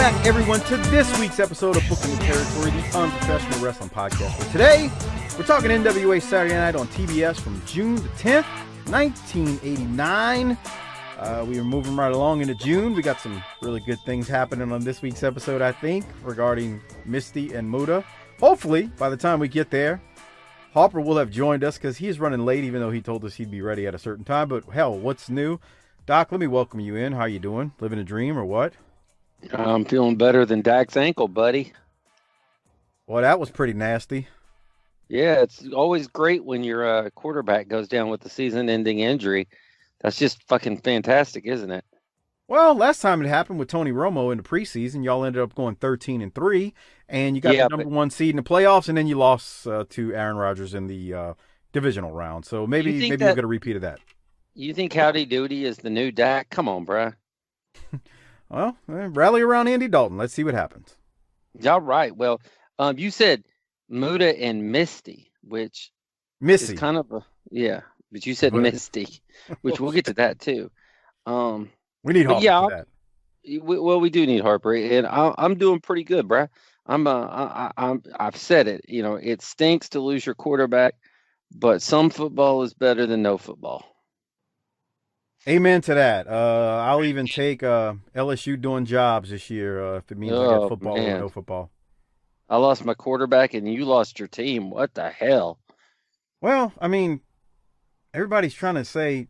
back, everyone, to this week's episode of Booking the Territory, the Unprofessional Wrestling Podcast. For today, we're talking NWA Saturday Night on TBS from June the 10th, 1989. We are moving right along into June. We got some really good things happening on this week's episode, I think, regarding Missy and Muta. Hopefully, by the time we get there, Harper will have joined us because he's running late, even though he told us he'd be ready at a certain time. But hell, what's new? Doc, let me welcome you in. How you doing? Living a dream or what? I'm feeling better than Dak's ankle, buddy. Well, that was pretty nasty. Yeah, it's always great when your quarterback goes down with a season-ending injury. That's just fucking fantastic, isn't it? Well, last time it happened with Tony Romo in the preseason, y'all ended up going 13-3, and you got the number one seed in the playoffs, and then you lost to Aaron Rodgers in the divisional round. So maybe you'll get a repeat of that. You think Howdy Doody is the new Dak? Come on, bruh. Well, rally around Andy Dalton. Let's see what happens. All right. Well, you said Muta and Missy, which Missy is kind of but you said Missy, which we'll get to that too. We need Harper for that. We do need Harper, and I'm doing pretty good, bruh. I've said it. You know, it stinks to lose your quarterback, but some football is better than no football. Amen to that. I'll even take LSU doing jobs this year if it means I get football or no football. I lost my quarterback and you lost your team. What the hell? Well, I mean, everybody's trying to say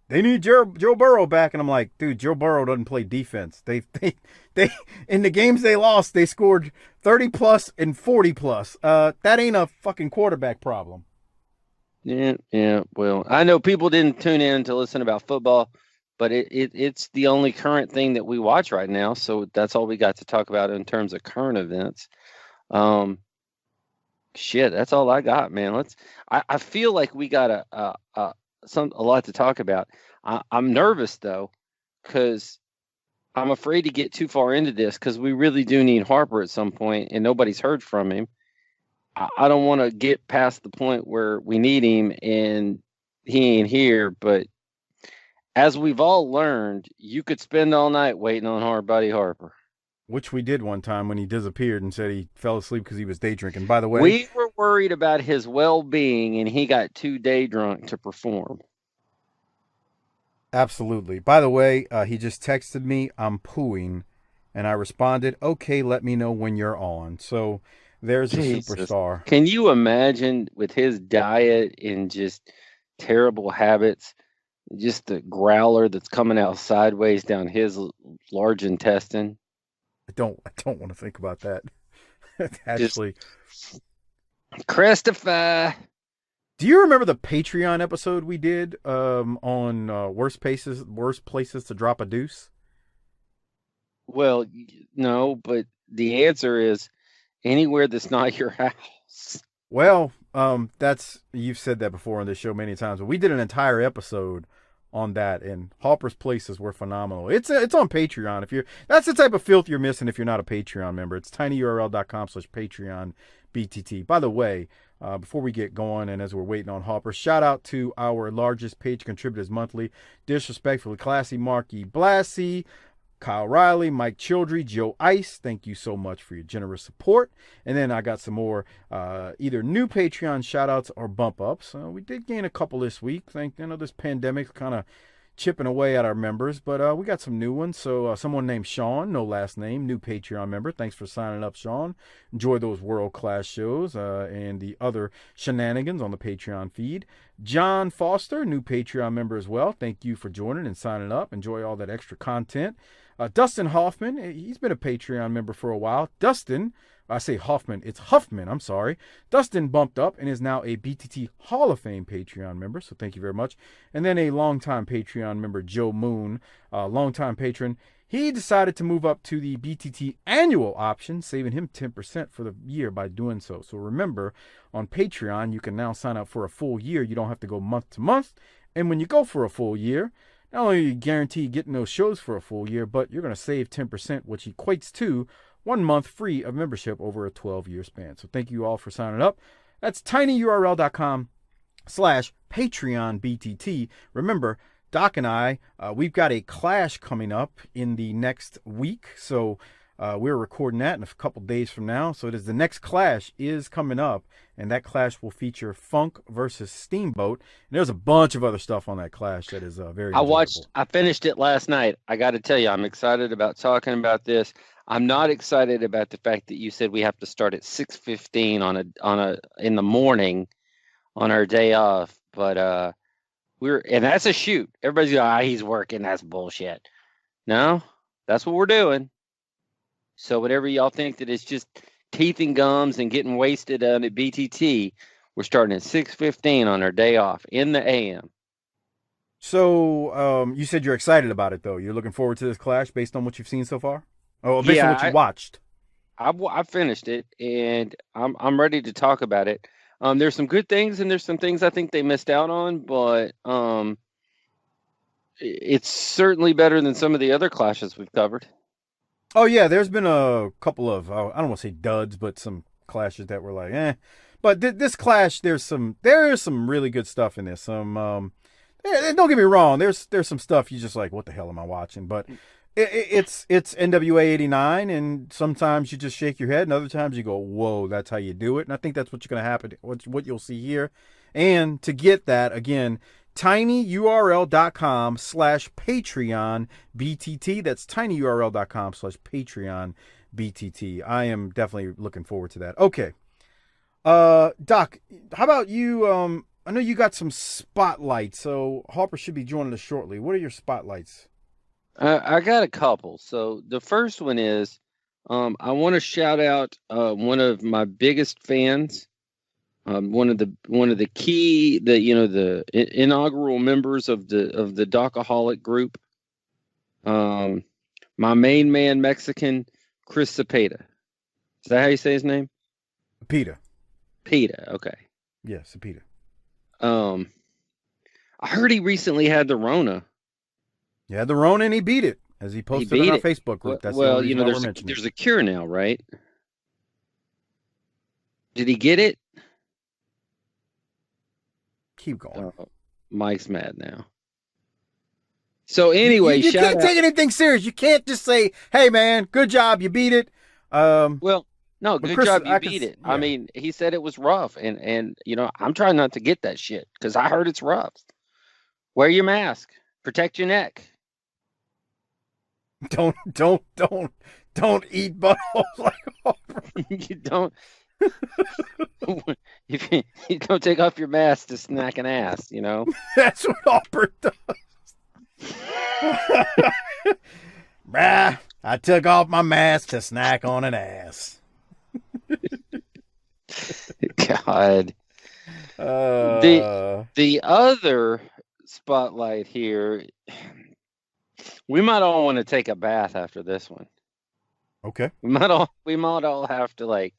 they need Joe Burrow back, and I'm like, dude, Joe Burrow doesn't play defense. They in the games they lost, they scored 30 plus and 40 plus. That ain't a fucking quarterback problem. Yeah. Well, I know people didn't tune in to listen about football, but it's the only current thing that we watch right now. So that's all we got to talk about in terms of current events. Shit, that's all I got, man. I feel like we got a lot to talk about. I'm nervous though, because I'm afraid to get too far into this because we really do need Harper at some point, and nobody's heard from him. I don't want to get past the point where we need him and he ain't here, but as we've all learned, you could spend all night waiting on our buddy Harper. Which we did one time when he disappeared and said he fell asleep because he was day drinking. By the way, we were worried about his well-being, and he got too day drunk to perform. Absolutely. By the way, he just texted me, I'm pooing, and I responded, okay, let me know when you're on. So there's a superstar. Can you imagine with his diet and just terrible habits, just the growler that's coming out sideways down his large intestine? I don't want to think about that. Actually, Christopher. Do you remember the Patreon episode we did on worst places to drop a deuce? Well, no, but the answer is anywhere that's not your house. Well, you've said that before on this show many times, but we did an entire episode on that, and Harper's places were phenomenal. It's on Patreon. That's the type of filth you're missing if you're not a Patreon member. It's tinyurl.com/PatreonBTT. By the way, before we get going and as we're waiting on Harper, shout out to our largest page contributors monthly: Disrespectfully Classy, Marky Blassie, Kyle Riley, Mike Childry, Joe Ice. Thank you so much for your generous support. And then I got some more either new Patreon shout-outs or bump-ups. We did gain a couple this week. This pandemic's kind of chipping away at our members, but we got some new ones. So someone named Sean, no last name, new Patreon member. Thanks for signing up, Sean. Enjoy those world-class shows and the other shenanigans on the Patreon feed. John Foster, new Patreon member as well. Thank you for joining and signing up. Enjoy all that extra content. Dustin Hoffman, he's been a Patreon member for a while. Dustin, I say Hoffman, it's Huffman, I'm sorry. Dustin bumped up and is now a BTT Hall of Fame Patreon member, so thank you very much. And then a longtime Patreon member, Joe Moon, longtime patron. He decided to move up to the BTT annual option, saving him 10% for the year by doing so. So remember, on Patreon, you can now sign up for a full year. You don't have to go month to month. And when you go for a full year, not only are you guaranteed getting those shows for a full year, but you're going to save 10%, which equates to 1 month free of membership over a 12-year span. So thank you all for signing up. That's tinyurl.com/PatreonBTT. Remember, Doc and I, we've got a clash coming up in the next week. So We're recording that in a couple days from now. So it is the next clash is coming up, and that clash will feature Funk versus Steamboat. And there's a bunch of other stuff on that clash that is very enjoyable. I finished it last night. I got to tell you, I'm excited about talking about this. I'm not excited about the fact that you said we have to start at 6:15 in the morning on our day off, but and that's a shoot. Everybody's going, he's working. That's bullshit. No, that's what we're doing. So whatever y'all think that it's just teeth and gums and getting wasted on at BTT, we're starting at 6:15 on our day off in the AM. So you said you're excited about it, though. You're looking forward to this clash based on what you've seen so far? Oh, based on what you watched. I finished it, and I'm ready to talk about it. There's some good things, and there's some things I think they missed out on, but it's certainly better than some of the other clashes we've covered. Oh, yeah, there's been a couple of, I don't want to say duds, but some clashes that were like, eh. But this clash, there is some really good stuff in this. Don't get me wrong, there's some stuff you just like, what the hell am I watching? But it's NWA 89, and sometimes you just shake your head, and other times you go, whoa, that's how you do it. And I think that's what's going to happen, what you'll see here. And to get that, again, tinyurl.com/Patreon BTT. That's tinyurl.com/Patreon BTT. I am definitely looking forward to that. Okay. Doc, how about you? I know you got some spotlights, so Harper should be joining us shortly. What are your spotlights? I got a couple. So the first one is, I want to shout out one of my biggest fans, one of the inaugural members of the Doc-A-Holic group, my main man Mexican Chris Cepeda. Is that how you say his name? Peta. Okay. Yeah, Cepeda. I heard he recently had the Rona. Yeah, the Rona, and he beat it, as he posted on our Facebook group. That's well, there's a cure now, right? Did he get it? Keep going. Mike's mad now. So anyway, you can't take anything serious. You can't just say, "Hey, man, good job, you beat it." Well, no, good job, you beat it. Yeah. I mean, he said it was rough, and I'm trying not to get that shit because I heard it's rough. Wear your mask. Protect your neck. Don't eat buttholes like Harper. You don't. If you don't take off your mask to snack an ass, That's what Harper does. Bruh, I took off my mask to snack on an ass. God. The other spotlight here, we might all want to take a bath after this one. Okay. We might all have to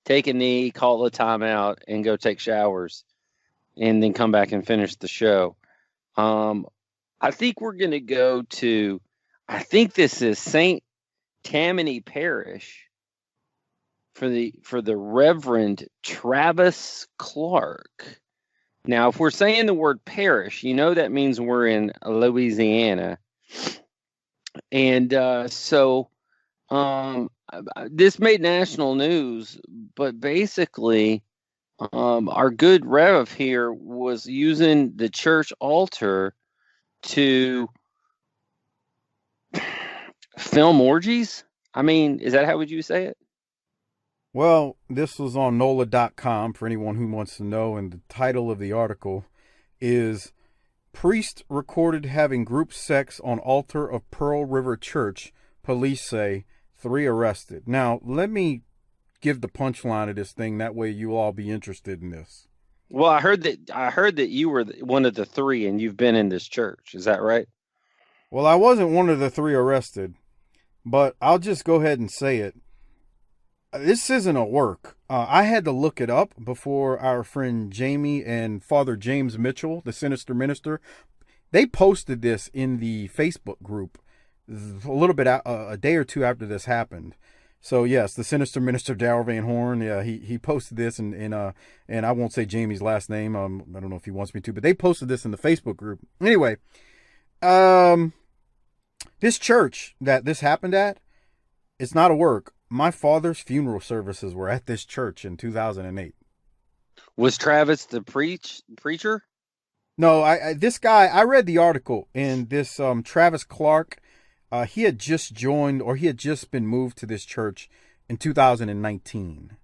take a knee, call a timeout, and go take showers, and then come back and finish the show. I think we're gonna go to, I think this is St. Tammany Parish for the Reverend Travis Clark. Now, if we're saying the word parish, that means we're in Louisiana. And so this made national news, but basically our good Rev here was using the church altar to film orgies. I mean, is that how would you say it? Well, this was on NOLA.com for anyone who wants to know, and the title of the article is "Priest Recorded Having Group Sex on Altar of Pearl River Church. Police Say 3 Arrested." Now, let me give the punchline of this thing. That way you'll all be interested in this. Well, I heard that you were one of the 3 and you've been in this church. Is that right? Well, I wasn't one of the 3 arrested, but I'll just go ahead and say it. This isn't a work. I had to look it up before our friend Jamie and Father James Mitchell, the Sinister Minister, they posted this in the Facebook group a little bit, a day or two after this happened. So yes, the Sinister Minister Darrell Van Horn, yeah, he posted this, and I won't say Jamie's last name. I don't know if he wants me to, but they posted this in the Facebook group. Anyway, this church that this happened at, it's not a work. My father's funeral services were at this church in 2008. Was Travis the preacher? No, this guy, I read the article in this Travis Clark. He had just joined, or he had just been moved to this church in 2019.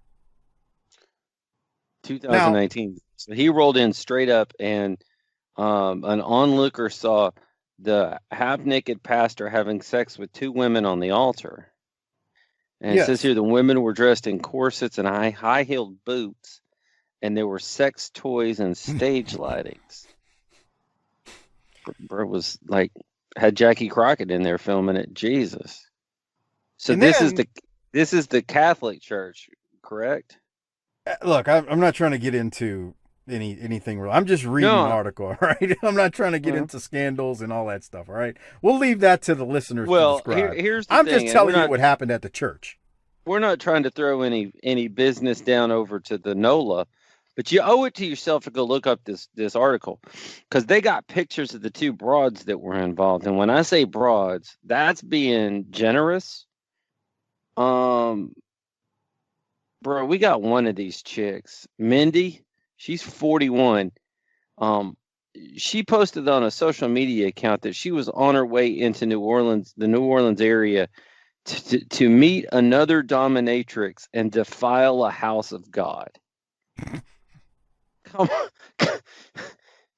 2019. Now, so he rolled in straight up, and an onlooker saw the half-naked pastor having sex with two women on the altar. And it says here the women were dressed in corsets and high-heeled boots, and there were sex toys and stage lightings. Bro was like, had Jackie Crockett in there filming it. Jesus. So this is the Catholic Church, correct? Look, I'm not trying to get into anything real. I'm just reading an article, all right? I'm not trying to get into scandals and all that stuff, all right? We'll leave that to the listeners to describe. Here's the I'm thing, just telling you what happened at the church. We're not trying to throw any business down over to the NOLA, but you owe it to yourself to go look up this article, because they got pictures of the two broads that were involved. And when I say broads, that's being generous. Bro, we got one of these chicks, Mindy. She's 41. She posted on a social media account that she was on her way into New Orleans, the New Orleans area, to meet another dominatrix and defile a house of God.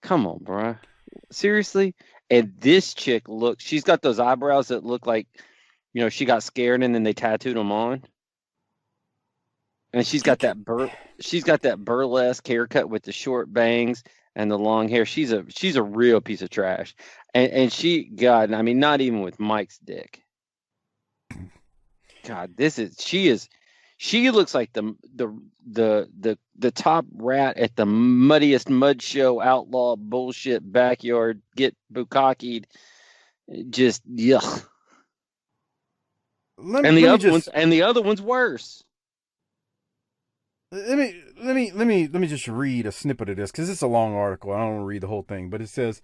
Come on, bro. Seriously? And this chick she's got those eyebrows that look like, she got scared and then they tattooed them on. And she's got that burlesque haircut with the short bangs and the long hair. She's a real piece of trash. And God, I mean, not even with Mike's dick. God, she looks like the top rat at the muddiest mud show, outlaw bullshit backyard, get bukkakied. Just yuck. And the other one's worse. Let me just read a snippet of this, because it's a long article. I don't want to read the whole thing, but it says,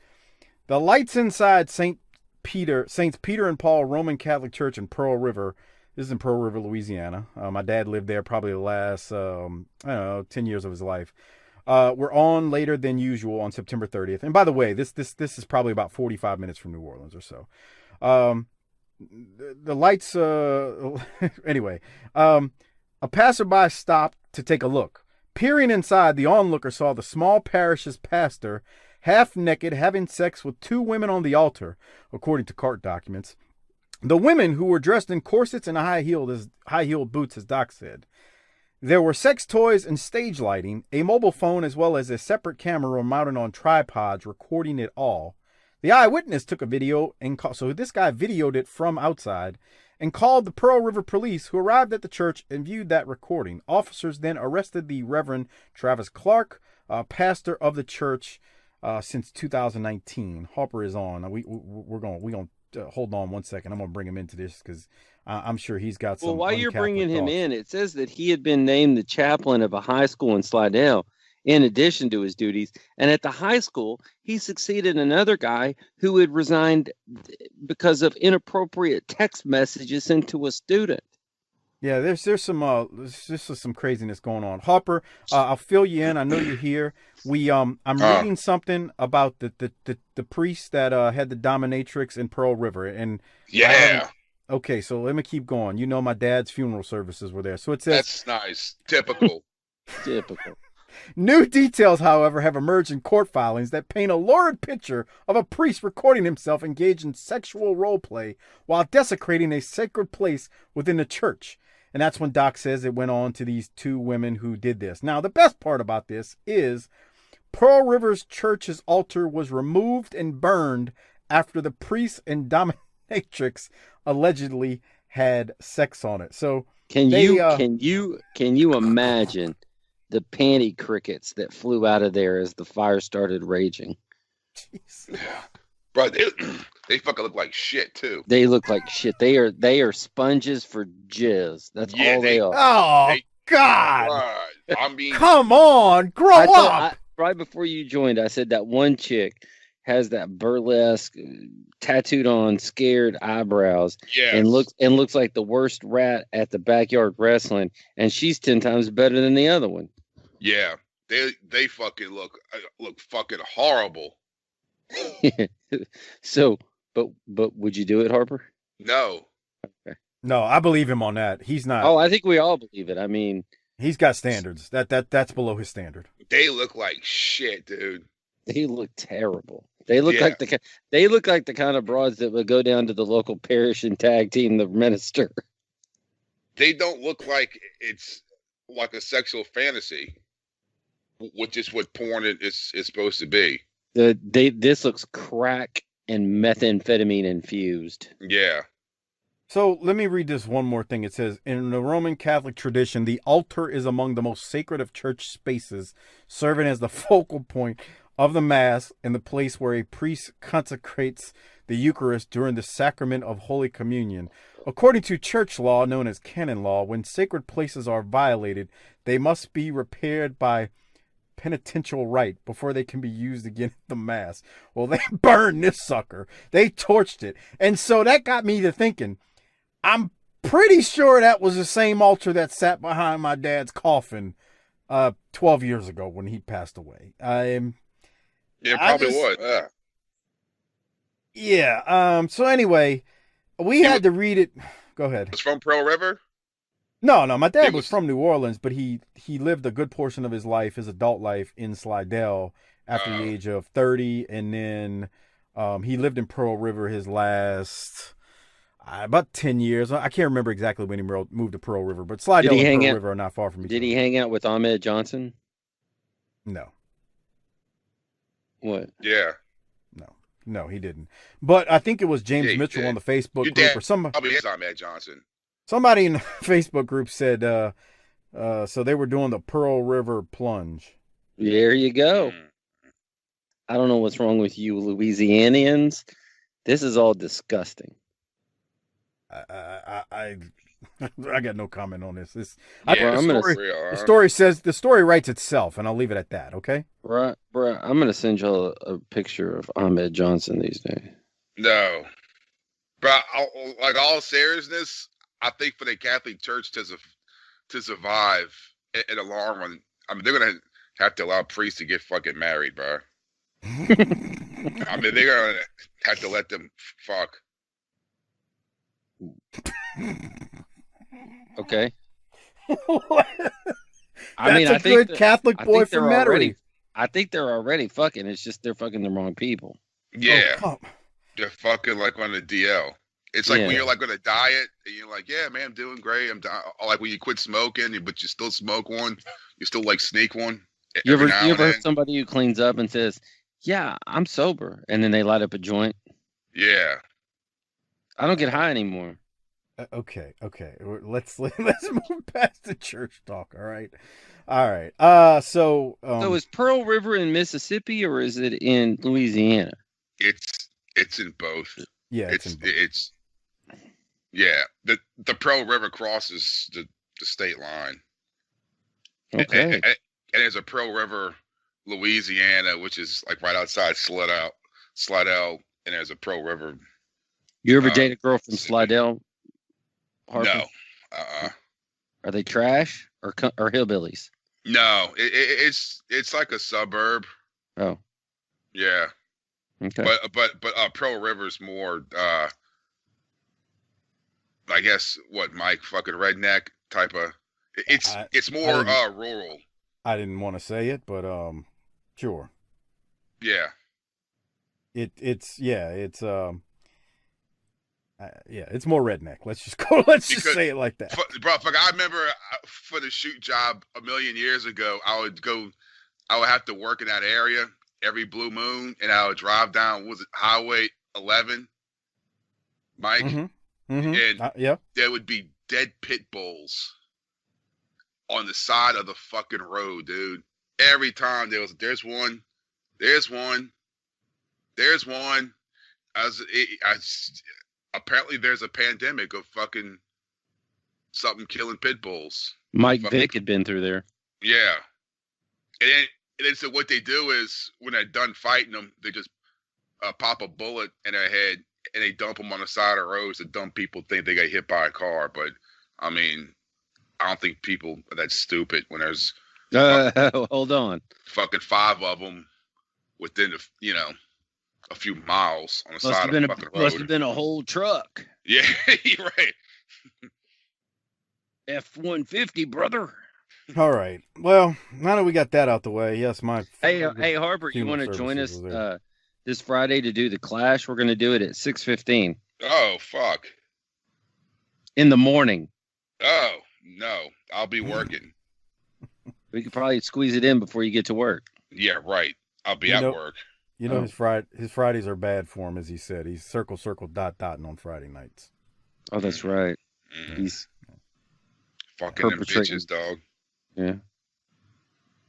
the lights inside Saints Peter and Paul Roman Catholic Church in Pearl River. This is in Pearl River, Louisiana. My dad lived there probably the last 10 years of his life. We're on later than usual on September 30th. And by the way, this is probably about 45 minutes from New Orleans or so. The lights anyway, a passerby stopped to take a look. Peering inside, the onlooker saw the small parish's pastor half naked having sex with two women on the altar, according to court documents. The women, who were dressed in corsets and high-heeled boots, as Doc said. There were sex toys and stage lighting, a mobile phone, as well as a separate camera mounted on tripods recording it all. The eyewitness took a video so this guy videoed it from outside and called the Pearl River police, who arrived at the church and viewed that recording. Officers then arrested the Reverend Travis Clark, pastor of the church since 2019. Harper is on. We're going to hold on one second. I'm going to bring him into this because I'm sure he's got some. Well, while you're bringing him thoughts. in, it says that he had been named the chaplain of a high school in Slidell, in addition to his duties. And at the high school, he succeeded another guy who had resigned because of inappropriate text messages sent to a student. Yeah, there's some craziness going on. Harper, I'll fill you in. I know you're here. I'm reading something about the priest that had the dominatrix in Pearl River, and okay, so let me keep going. You know, my dad's funeral services were there, so it says that's nice, typical. New details, however, have emerged in court filings that paint a lurid picture of a priest recording himself engaged in sexual role play while desecrating a sacred place within the church. And that's when Doc says it went on to these two women who did this. Now, the best part about this is Pearl River's church's altar was removed and burned after the priest and dominatrix allegedly had sex on it. So can you imagine the panty crickets that flew out of there as the fire started raging? Jeez. Yeah. Bro, they fucking look like shit too. They look like shit. They are sponges for jizz. That's all they are. Oh God! I mean, come on, grow up. Right before you joined, I said that one chick has that burlesque, tattooed on, scared eyebrows, Yeah. and looks like the worst rat at the backyard wrestling, and she's 10 times better than the other one. Yeah. They fucking look fucking horrible. So, but would you do it, Harper? No. Okay. No, I believe him on that. He's not. Oh, I think we all believe it. I mean, he's got standards. That's below his standard. They look like shit, dude. they look terrible. They look like the kind of broads that would go down to the local parish and tag team the minister. They don't look like it's like a sexual fantasy, which is what porn is supposed to be. This looks crack and methamphetamine infused. Yeah. So let me read this one more thing. It says, in the Roman Catholic tradition, the altar is among the most sacred of church spaces, serving as the focal point of the Mass and the place where a priest consecrates the Eucharist during the sacrament of Holy Communion. According to church law, known as canon law, when sacred places are violated, they must be repaired by penitential rite before they can be used again at the Mass. Well, they burned this sucker. They torched it. And so that got me to thinking, I'm pretty sure that was the same altar that sat behind my dad's coffin 12 years ago when he passed away. Yeah, it probably was. Yeah. So anyway, we had to read it. Go ahead. It's from Pearl River? No. My dad was from New Orleans, but he lived a good portion of his life, his adult life, in Slidell after the age of 30. And then he lived in Pearl River his last about 10 years. I can't remember exactly when he moved to Pearl River, but Slidell and Pearl River are not far from each other. Did he hang out with Ahmed Johnson? No. What? Yeah. No, he didn't. But I think it was James Mitchell on the Facebook group or somebody. Probably is Ahmed Johnson. Somebody in the Facebook group said, so they were doing the Pearl River plunge. There you go. I don't know what's wrong with you Louisianians. This is all disgusting. I got no comment on this. The story writes itself, and I'll leave it at that. Okay, bruh, I'm gonna send y'all a picture of Ahmed Johnson these days. No, but like all seriousness, I think for the Catholic Church to survive in the long run, I mean they're gonna have to allow priests to get fucking married, bro. I mean they're gonna have to let them fuck. Okay. I think good Catholic boy from Metairie. I think they're already fucking. It's just they're fucking the wrong people. Yeah, they're fucking like on the DL. It's like when you're like on a diet and you're like, yeah, man, I'm doing great. I'm like when you quit smoking, but you still smoke one. You still like sneak one. You ever heard somebody who cleans up and says, "Yeah, I'm sober," and then they light up a joint? Yeah. I don't get high anymore. Okay. Let's move past the church talk. All right. So is Pearl River in Mississippi or is it in Louisiana? It's in both. Yeah, it's the Pearl River crosses the state line. Okay. And there's a Pearl River, Louisiana, which is like right outside Slidell, and there's a Pearl River. You ever date a girl from Slidell? Harper? No. Are they trash or hillbillies? No, it's like a suburb. Oh. Yeah. Okay. But Pearl River's more I guess what Mike fucking redneck type of it's more rural. I didn't want to say it, but sure. Yeah. It's more redneck. Let's just say it like that. I remember for the shoot job a million years ago, I would have to work in that area every blue moon, and I would drive down, was it Highway 11, Mike? Mm-hmm. Mm-hmm. And there would be dead pit bulls on the side of the fucking road, dude. Every time there's one. Apparently there's a pandemic of fucking something killing pit bulls. Mike Vick had been through there. Yeah. And then so what they do is when they're done fighting them, they just pop a bullet in their head and they dump them on the side of the roads. The dumb people think they got hit by a car, but I mean, I don't think people are that stupid when there's hold on, fucking 5 of them within a few miles on the side of the fucking road. Must have been a whole truck. Yeah, you're right. F-150, brother. All right. Well, now that we got that out the way, yes, Hey, Harper, you want to join us this Friday to do the Clash? We're going to do it at 6:15. Oh, fuck. In the morning. Oh, no. I'll be working. We could probably squeeze it in before you get to work. Yeah, right. I'll be at work. You know, his Fridays are bad for him, as he said. He's circle, dotting on Friday nights. Oh, that's right. He's fucking them bitches, dog. Yeah.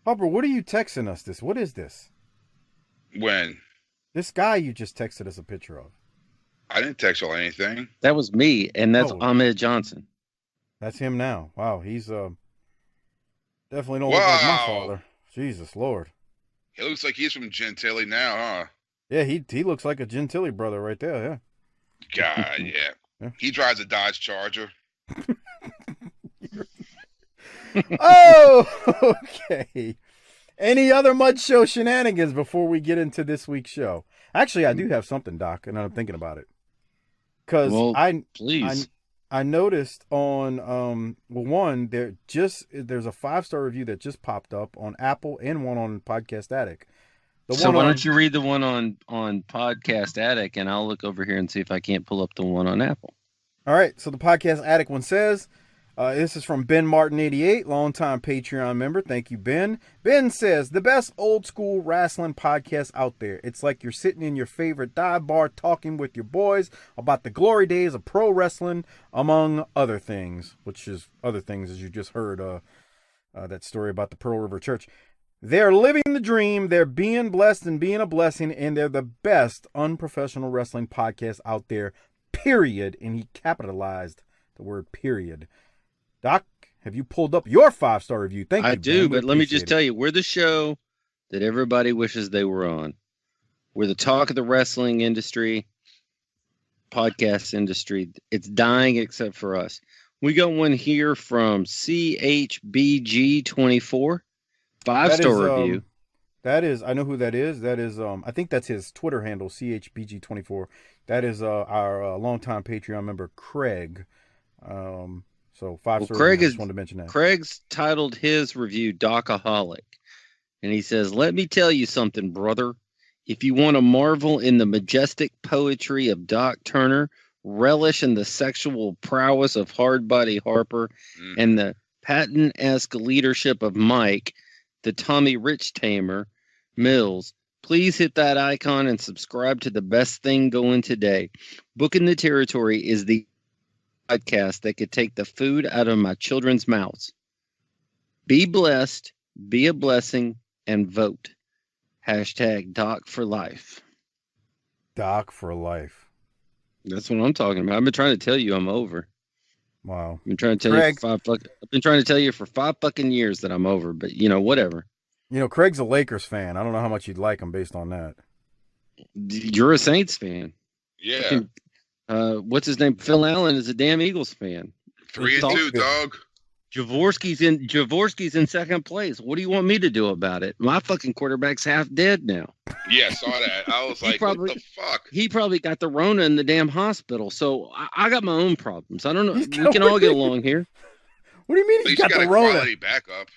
Harper, what are you texting us this? What is this? When? This guy you just texted us a picture of. I didn't text you anything. That was me, and that's Ahmed Johnson. That's him now. Wow, he's definitely don't look like my father. Jesus Lord. He looks like he's from Gentilly now, huh? Yeah, he looks like a Gentilly brother right there, yeah. God, yeah. He drives a Dodge Charger. Oh, okay. Any other Mud Show shenanigans before we get into this week's show? Actually, I do have something, Doc, and I'm thinking about it. Because I noticed on there's a 5-star review that just popped up on Apple and one on Podcast Addict. Why don't you read the one on Podcast Addict, and I'll look over here and see if I can't pull up the one on Apple. All right, so the Podcast Addict one says, this is from Ben Martin 88, longtime Patreon member. Thank you, Ben. Ben says, the best old school wrestling podcast out there. It's like you're sitting in your favorite dive bar talking with your boys about the glory days of pro wrestling, among other things, which is other things, as you just heard that story about the Pearl River Church. They're living the dream. They're being blessed and being a blessing, and they're the best unprofessional wrestling podcast out there, period. And he capitalized the word period. Doc, have you pulled up your 5-star review? Thank you. I do, but let me just tell you, we're the show that everybody wishes they were on. We're the talk of the wrestling industry, podcast industry. It's dying except for us. We got one here from CHBG24, 5-star review. That is, I know who that is. That is, I think that's his Twitter handle, CHBG24. That is our longtime Patreon member, Craig. So 5-star review, I just wanted to mention that. Craig's titled his review Doc-A-Holic. And he says, let me tell you something, brother. If you want to marvel in the majestic poetry of Doc Turner, relish in the sexual prowess of hard-body Harper, and the Patton-esque leadership of Mike, the Tommy Rich tamer, Mills, please hit that icon and subscribe to the best thing going today. Booking the Territory is the podcast that could take the food out of my children's mouths. Be blessed, be a blessing, and vote. Hashtag Doc for life. Doc for life. That's what I'm talking about. I've been trying to tell you I'm over. Wow. I've been trying to tell you I've been trying to tell you for 5 fucking years that I'm over, but whatever. Craig's a Lakers fan. I don't know how much you'd like him based on that. You're a Saints fan. Yeah. What's his name? Phil Allen is a damn Eagles fan. 3-2, dog. Jaworski's in second place. What do you want me to do about it? My fucking quarterback's half dead now. Yeah, saw that. I was like, what the fuck? He probably got the Rona in the damn hospital. So I got my own problems. I don't know. We can all get along here. What do you mean he got the Rona? Quality backup.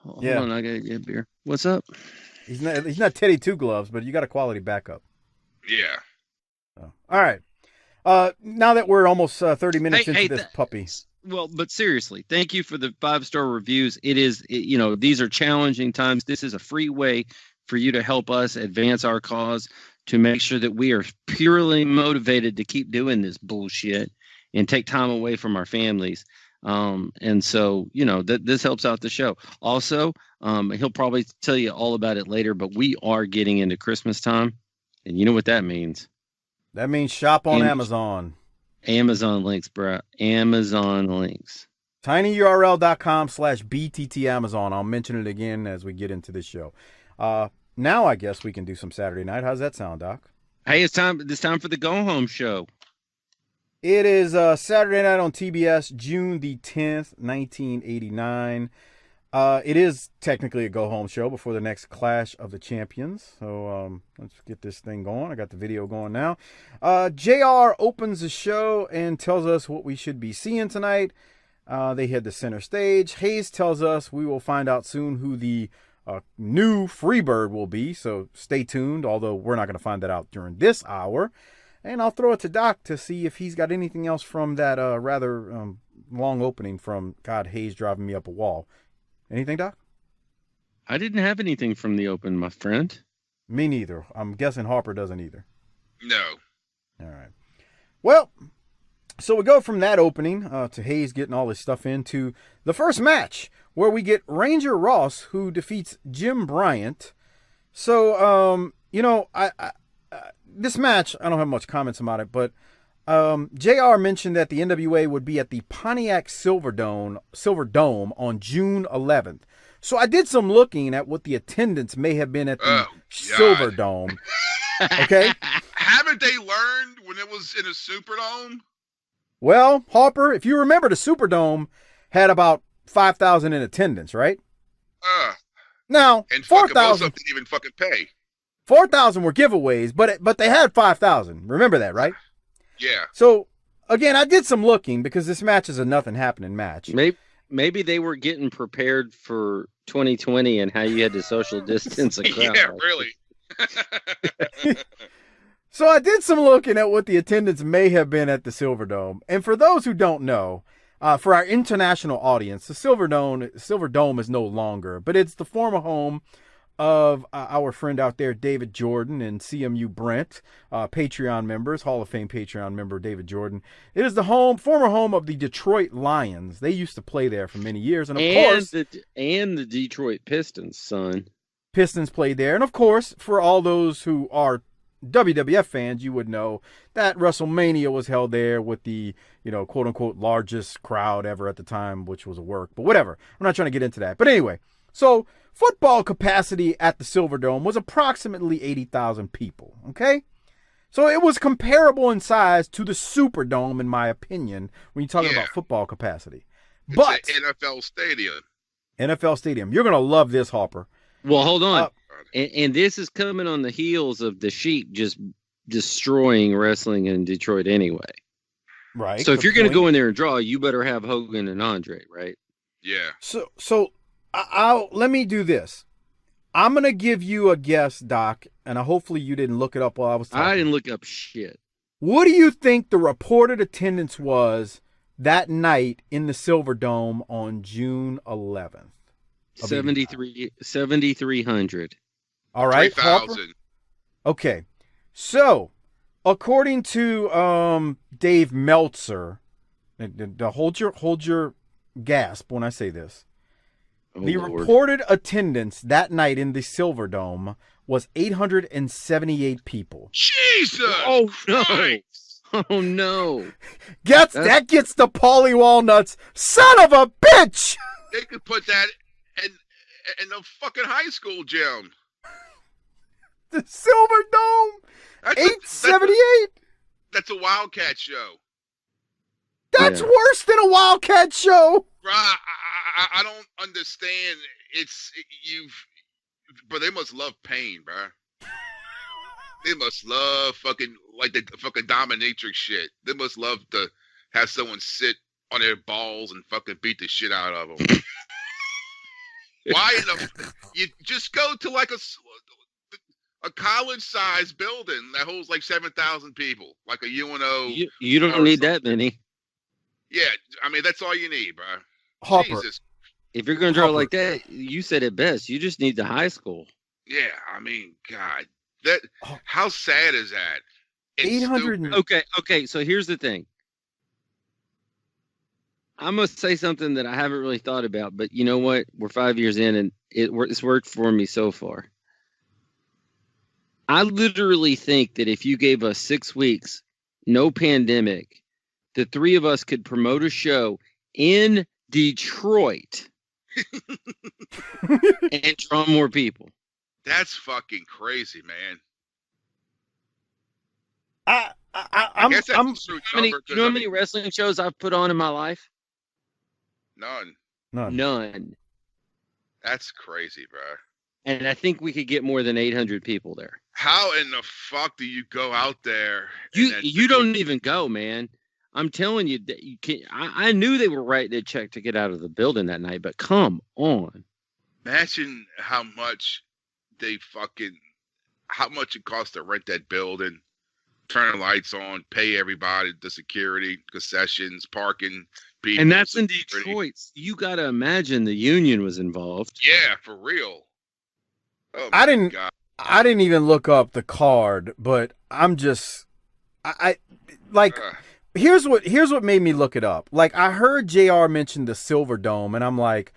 Hold on, I gotta get a beer. What's up? He's not Teddy Two Gloves, but you got a quality backup. Yeah. Oh. All right. Now that we're almost 30 minutes into this puppy. Well, but seriously, thank you for the 5-star reviews. These are challenging times. This is a free way for you to help us advance our cause, to make sure that we are purely motivated to keep doing this bullshit and take time away from our families. And so, this helps out the show. Also, he'll probably tell you all about it later, but we are getting into Christmas time. And you know what that means? That means shop on Amazon. Amazon links, bro. Amazon links. tinyurl.com/BTT Amazon. I'll mention it again as we get into this show. Now now I guess we can do some Saturday night. How's that sound, Doc? Hey, it's time for the go home show. It is Saturday night on TBS, June the 10th, 1989. It is technically a go-home show before the next Clash of the Champions. So let's get this thing going. I got the video going now. JR opens the show and tells us what we should be seeing tonight. They hit the center stage. Hayes tells us we will find out soon who the new Freebird will be. So stay tuned, although we're not going to find that out during this hour. And I'll throw it to Doc to see if he's got anything else from that rather long opening from Hayes driving me up a wall. Anything, Doc? I didn't have anything from the open, my friend. Me neither. I'm guessing Harper doesn't either. No. All right. Well, so we go from that opening to Hayes getting all his stuff into the first match where we get Ranger Ross, who defeats Jim Bryant. So, this match, I don't have much comments about it, but JR mentioned that the NWA would be at the Pontiac Silverdome on June 11th. So I did some looking at what the attendance may have been at the Silverdome. Okay? Haven't they learned when it was in a Superdome? Well, Harper, if you remember, the Superdome had about 5,000 in attendance, right? Now, and 4,000 didn't even fucking pay. 4,000 were giveaways, but they had 5,000. Remember that, right? Yeah. So, again, I did some looking because this match is a nothing happening match. Maybe they were getting prepared for 2020 and how you had to social distance a crowd. Yeah, really. So I did some looking at what the attendance may have been at the Silverdome. And for those who don't know, for our international audience, the Silverdome is no longer, but it's the former home of our friend out there, David Jordan, and CMU Brent, Patreon members, Hall of Fame Patreon member David Jordan. It is the former home of the Detroit Lions. They used to play there for many years, and of course, the Detroit Pistons, son. Pistons played there, and of course, for all those who are WWF fans, you would know that WrestleMania was held there with the, quote unquote, largest crowd ever at the time, which was a work. But whatever, I'm not trying to get into that. But anyway, so football capacity at the Silverdome was approximately 80,000 people, okay? So it was comparable in size to the Superdome, in my opinion, when you're talking about football capacity. But it's an NFL stadium. NFL stadium. You're going to love this, Harper. Well, hold on. And this is coming on the heels of the Sheik just destroying wrestling in Detroit anyway. Right. So if you're going to go in there and draw, you better have Hogan and Andre, right? Yeah. So let me do this. I'm going to give you a guess, Doc, and hopefully you didn't look it up while I was talking. I didn't look up shit. What do you think the reported attendance was that night in the Silverdome on June 11th? 7,300. All right. 3,000. Okay. So, according to Dave Meltzer, hold your gasp when I say this. The reported attendance that night in the Silverdome was 878 people. Jesus! Oh, Christ. no. Oh, no. That gets the Paulie Walnuts. Son of a bitch! They could put that in the fucking high school gym. The Silverdome? 878? That's a Wildcat show. That's worse than a Wildcat show. Right. I don't understand. But they must love pain, bro. They must love fucking the fucking dominatrix shit. They must love to have someone sit on their balls and fucking beat the shit out of them. Why you just go to like a college-sized building that holds like 7,000 people, like a UNO. You don't need that many. Yeah, I mean that's all you need, bro. Harper. Jesus. If you're going to draw like that, you said it best. You just need the high school. Yeah, I mean, God, how sad is that? 800. Okay. So here's the thing. I'm going to say something that I haven't really thought about, but you know what? We're 5 years in, and it's worked for me so far. I literally think that if you gave us 6 weeks, no pandemic, the three of us could promote a show in Detroit and draw more people. That's fucking crazy, man. I I guess that's a true You number. know how many wrestling shows I've put on in my life? None. None. That's crazy, bro. And I think we could get more than 800 people there. How in the fuck do you go out there? You don't even go, man. I'm telling you that you can't. I knew they were writing a check to get out of the building that night, but come on. Imagine how much how much it costs to rent that building, turn the lights on, pay everybody, the security, concessions, parking, people. And that's in Detroit. You got to imagine the union was involved. Yeah, for real. Oh I didn't even look up the card, but I'm just, here's what made me look it up. Like, I heard JR mention the Silverdome, and I'm like,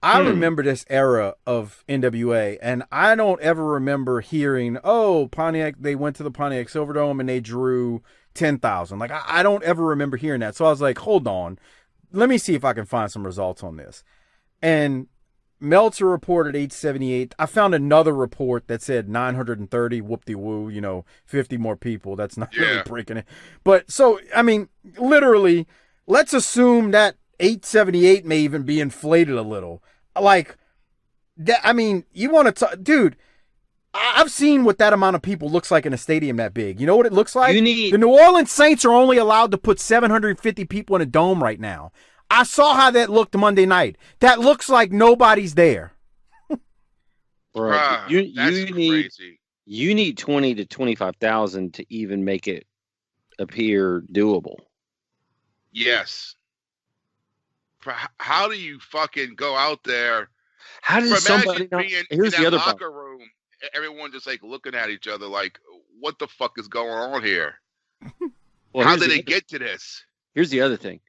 I remember this era of NWA, and I don't ever remember hearing, oh, Pontiac, they went to the Pontiac Silverdome and they drew 10,000. Like, I don't ever remember hearing that. So I was like, hold on, let me see if I can find some results on this. And Meltzer reported 878. I found another report that said 930, whoop-de-woo, 50 more people. That's not really breaking it. But so, I mean, literally, let's assume that 878 may even be inflated a little. Like, that, I mean, you want to dude, I've seen what that amount of people looks like in a stadium that big. You know what it looks like? The New Orleans Saints are only allowed to put 750 people in a dome right now. I saw how that looked Monday night. That looks like nobody's there. Bruh, you need 20 to 25,000 to even make it appear doable. Yes. How do you fucking go out there? How does somebody here's in that locker room, everyone just like looking at each other like, what the fuck is going on here? Well, how did they get to this? Here's the other thing.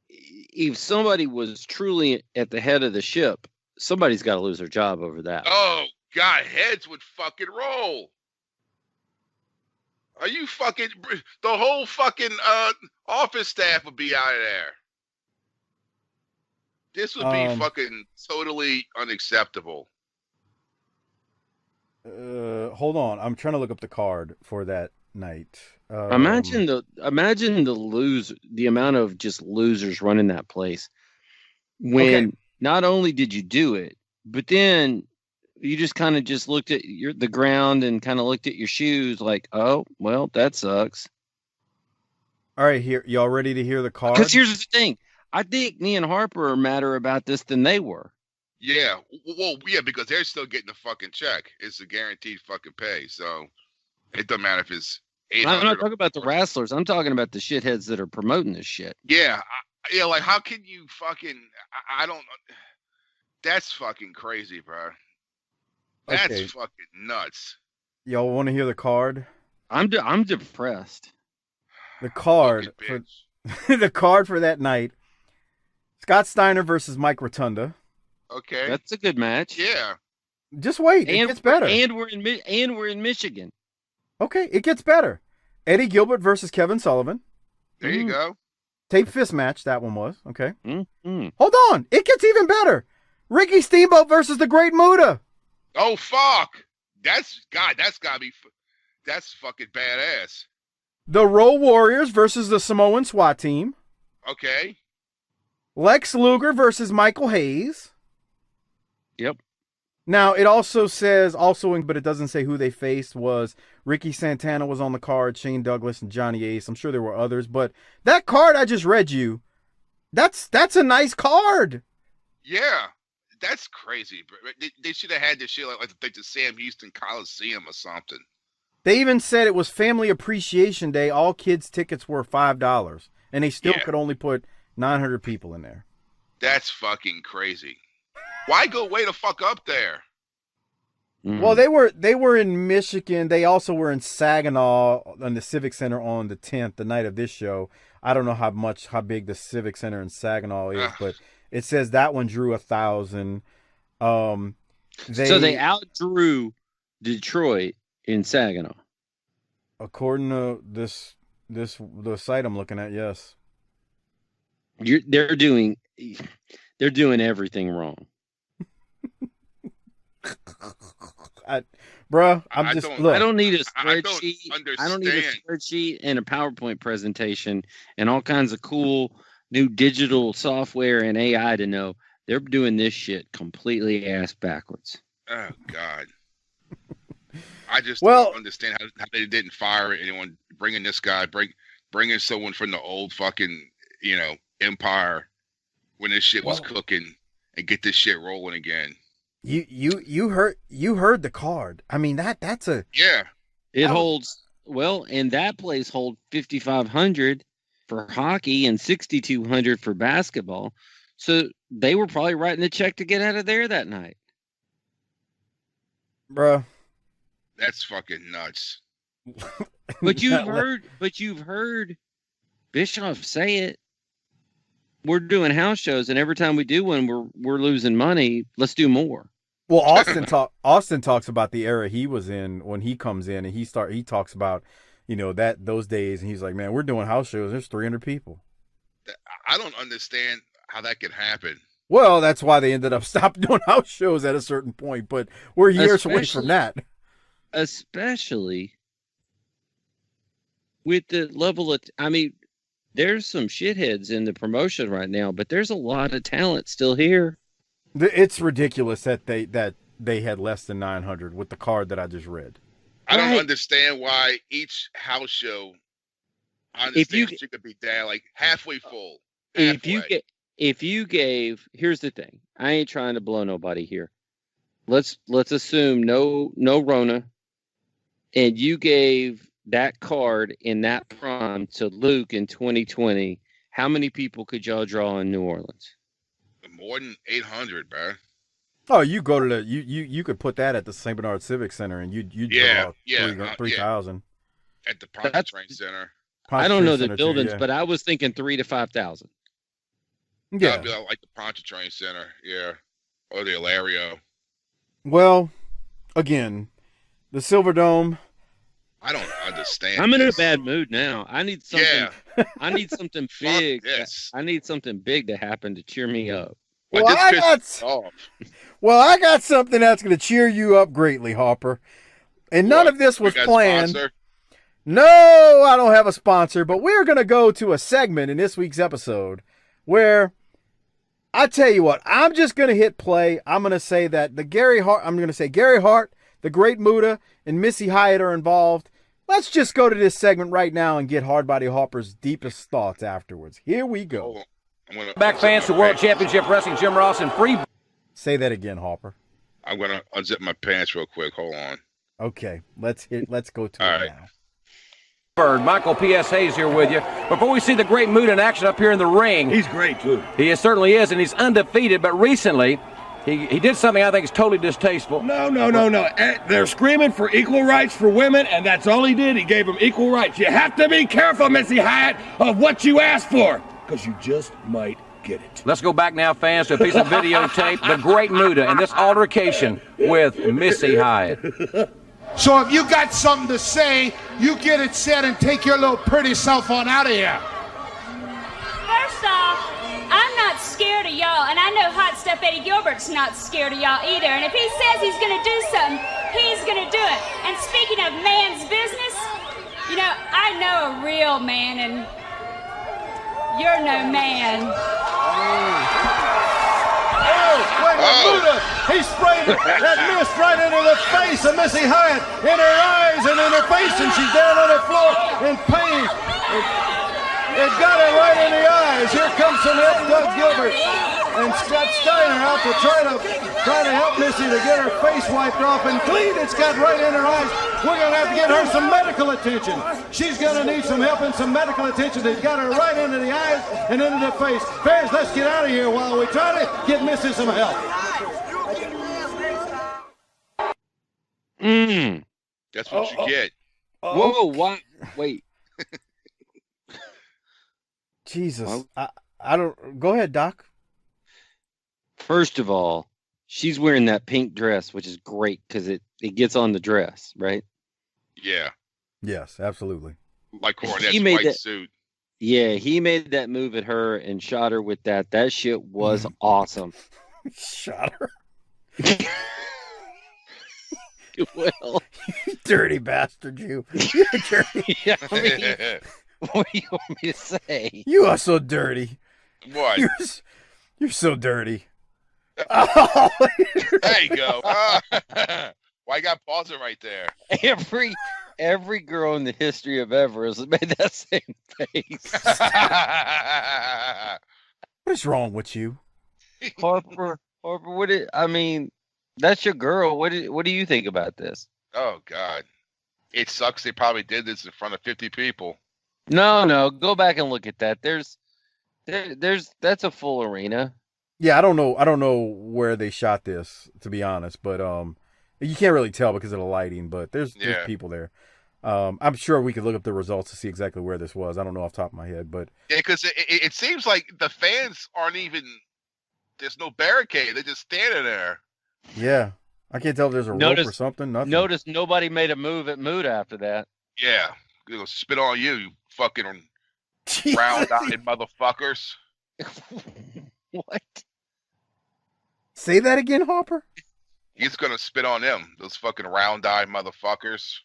If somebody was truly at the head of the ship, somebody's got to lose their job over that. Oh, God, heads would fucking roll. Are you fucking... The whole fucking office staff would be out of there. This would be fucking totally unacceptable. Hold on. I'm trying to look up the card for that night. Imagine the amount of just losers running that place. When not only did you do it, but then you just kind of just looked at the ground and kind of looked at your shoes like, oh, well, that sucks. All right, here, y'all ready to hear the card? Because here's the thing. I think me and Harper are madder about this than they were. Yeah. Well, yeah, because they're still getting the fucking check. It's a guaranteed fucking pay. So it doesn't matter if it's 800. I'm not talking about the wrestlers. I'm talking about the shitheads that are promoting this shit. Yeah. Like, how can you fucking... I don't... That's fucking crazy, bro. That's fucking nuts. Y'all want to hear the card? I'm depressed. The card the card for that night: Scott Steiner versus Mike Rotunda. Okay, that's a good match. Yeah, just wait, it gets better. And we're in Michigan. Okay, it gets better. Eddie Gilbert versus Kevin Sullivan. There you go. Tape fist match. That one was okay. Mm-hmm. Hold on, it gets even better. Ricky Steamboat versus the Great Muta. Oh fuck! That's gotta be. That's fucking badass. The Road Warriors versus the Samoan SWAT team. Okay. Lex Luger versus Michael Hayes. Yep. Now, it also says, but it doesn't say who they faced, was Ricky Santana was on the card, Shane Douglas, and Johnny Ace. I'm sure there were others, but that card I just read you, that's a nice card. Yeah. That's crazy. They should have had this shit like the Sam Houston Coliseum or something. They even said it was Family Appreciation Day. All kids' tickets were $5, and they still could only put 900 people in there. That's fucking crazy. Why go way the fuck up there? Mm-hmm. Well, they were in Michigan. They also were in Saginaw on the Civic Center on the 10th, the night of this show. I don't know how big the Civic Center in Saginaw is, but it says that one drew 1,000. So they outdrew Detroit in Saginaw. According to the site I'm looking at, yes. They're doing everything wrong. Bruh, I don't need a spreadsheet. I don't need a spreadsheet and a PowerPoint presentation and all kinds of cool new digital software and AI to know they're doing this shit completely ass backwards. Oh God. I just don't understand how they didn't fire anyone, bringing this guy, bringing someone from the old fucking, empire when this shit was cooking and get this shit rolling again. You heard the card. I mean, that's a... Yeah. It holds, and that place holds 5,500 for hockey and 6,200 for basketball. So they were probably writing the check to get out of there that night. Bruh. That's fucking nuts. But you've heard Bischoff say it. We're doing house shows, and every time we do one, we're losing money. Let's do more. Well, Austin talks about the era he was in when he comes in, and he talks about, those days, and he's like, man, we're doing house shows. There's 300 people. I don't understand how that could happen. Well, that's why they ended up stopping doing house shows at a certain point, but we're years away from that. Especially with the level of, there's some shitheads in the promotion right now, but there's a lot of talent still here. It's ridiculous that they had less than 900 with the card that I just read. I don't understand why each house show, I understand you could be down like halfway full. Halfway. If you gave, here's the thing. I ain't trying to blow nobody here. Let's assume no Rona, and you gave that card in that prime to Luke in 2020. How many people could y'all draw in New Orleans? More than 800, bro. Oh, you go to you could put that at the St. Bernard Civic Center, and you draw 3,000 at the Pontiac Train Center. I don't know the buildings, but I was thinking 3,000 to 5,000. Yeah, that'd be like the Pontiac Train Center, or the Ilario. Well, again, the Silverdome. I don't understand. I'm in a bad mood now. I need something. Yeah. I need something big. I need something big to happen to cheer me up. Well, I got something that's going to cheer you up greatly, Harper. And none of this was planned. No, I don't have a sponsor, but we're going to go to a segment in this week's episode where I tell you what, I'm just going to hit play. I'm going to say that Gary Hart, the Great Muta, and Missy Hyatt are involved. Let's just go to this segment right now and get Hardbody Harper's deepest thoughts afterwards. Here we go. Back fans to World Championship Wrestling, Jim Ross and Free. Say that again, Harper. I'm going to unzip my pants real quick. Hold on. Okay, let's go to it now. Michael P.S. Hayes here with you. Before we see the Great Muta in action up here in the ring. He's great, too. He certainly is, and he's undefeated, but recently he did something I think is totally distasteful. No. They're screaming for equal rights for women, and that's all he did. He gave them equal rights. You have to be careful, Missy Hyatt, of what you ask for, because you just might get it. Let's go back now, fans, to a piece of videotape, the Great Muta, and this altercation with Missy Hyatt. So if you got something to say, you get it said and take your little pretty self on out of here. First off, I'm not scared of y'all, and I know Hot Stuff Eddie Gilbert's not scared of y'all either. And if he says he's going to do something, he's going to do it. And speaking of man's business, I know a real man, and you're no man. Muta, he sprayed that mist right into the face of Missy Hyatt, in her eyes and in her face, and she's down on the floor in pain. It got her right in the eyes. Here comes some help, Doug Gilbert and Scott Steiner out to try to help Missy to get her face wiped off and clean. It's got right in her eyes. We're going to have to get her some medical attention. She's going to need some help and some medical attention. They've got her right into the eyes and into the face. Bears, let's get out of here while we try to get Missy some help. That's what you get. Whoa, what? Wait. Jesus. I don't... Go ahead, Doc. First of all, she's wearing that pink dress, which is great because it gets on the dress, right? Yeah. Yes, absolutely. Like Cornette's white suit. Yeah, he made that move at her and shot her with that. That shit was awesome. Shot her? You will. Dirty bastard, you. You're dirty. Yeah, I mean, what do you want me to say? You are so dirty. What? You're so dirty. Oh. There you go. Why you got pausing right there? Every girl in the history of ever has made that same face. What is wrong with you? Harper, I mean, that's your girl. What do you think about this? Oh God, it sucks. They probably did this in front of 50 people. No, go back and look at that. That's a full arena. Yeah, I don't know where they shot this, to be honest, but you can't really tell because of the lighting, but there's people there. I'm sure we could look up the results to see exactly where this was. I don't know off the top of my head, but yeah, because it seems like the fans aren't even. There's no barricade. They're just standing there. Yeah, I can't tell if there's a rope or something. Nothing. Notice nobody made a move at Muta after that. Yeah, it'll spit on you fucking round-eyed motherfuckers. What? Say that again, Harper? He's gonna spit on them, those fucking round-eyed motherfuckers.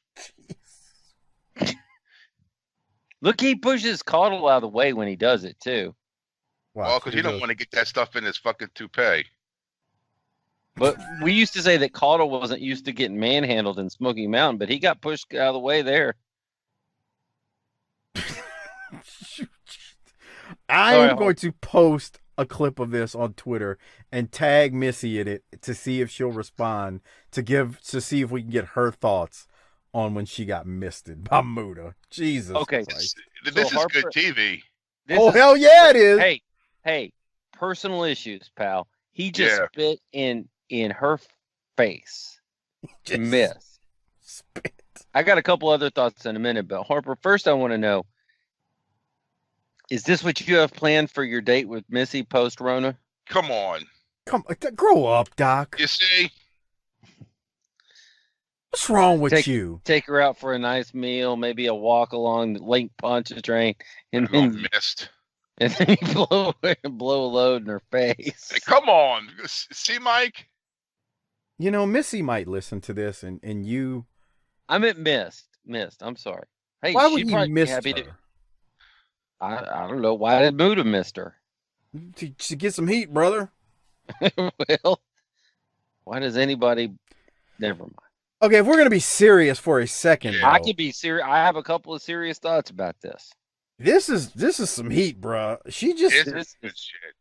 Look, he pushes Caudle out of the way when he does it too. Wow, well, because he don't want to get that stuff in his fucking toupee. But we used to say that Caudle wasn't used to getting manhandled in Smoky Mountain, but he got pushed out of the way there. I'm going to post a clip of this on Twitter and tag Missy in it to see if she'll respond, to see if we can get her thoughts on when she got misted by Muta. Jesus Christ. This is good TV. Hell yeah, it is. Hey, personal issues, pal. He just spit in her face. Miss. Spit. I got a couple other thoughts in a minute, but Harper, first I want to know, is this what you have planned for your date with Missy post-Rona? Come on. Grow up, Doc. You see? What's wrong with you? Take her out for a nice meal, maybe a walk along the Lake Pontchartrain, and then missed. And then you blow a load in her face. Hey, come on. See, Mike? You know, Missy might listen to this, and you... I meant missed. I'm sorry. Hey, why would you miss her? I don't know. Why did Muta miss her? To get some heat, brother. Well, why does anybody... Never mind. Okay, if we're going to be serious for a second, though, I could be serious. I have a couple of serious thoughts about this. This is some heat, bro. She just... This is shit.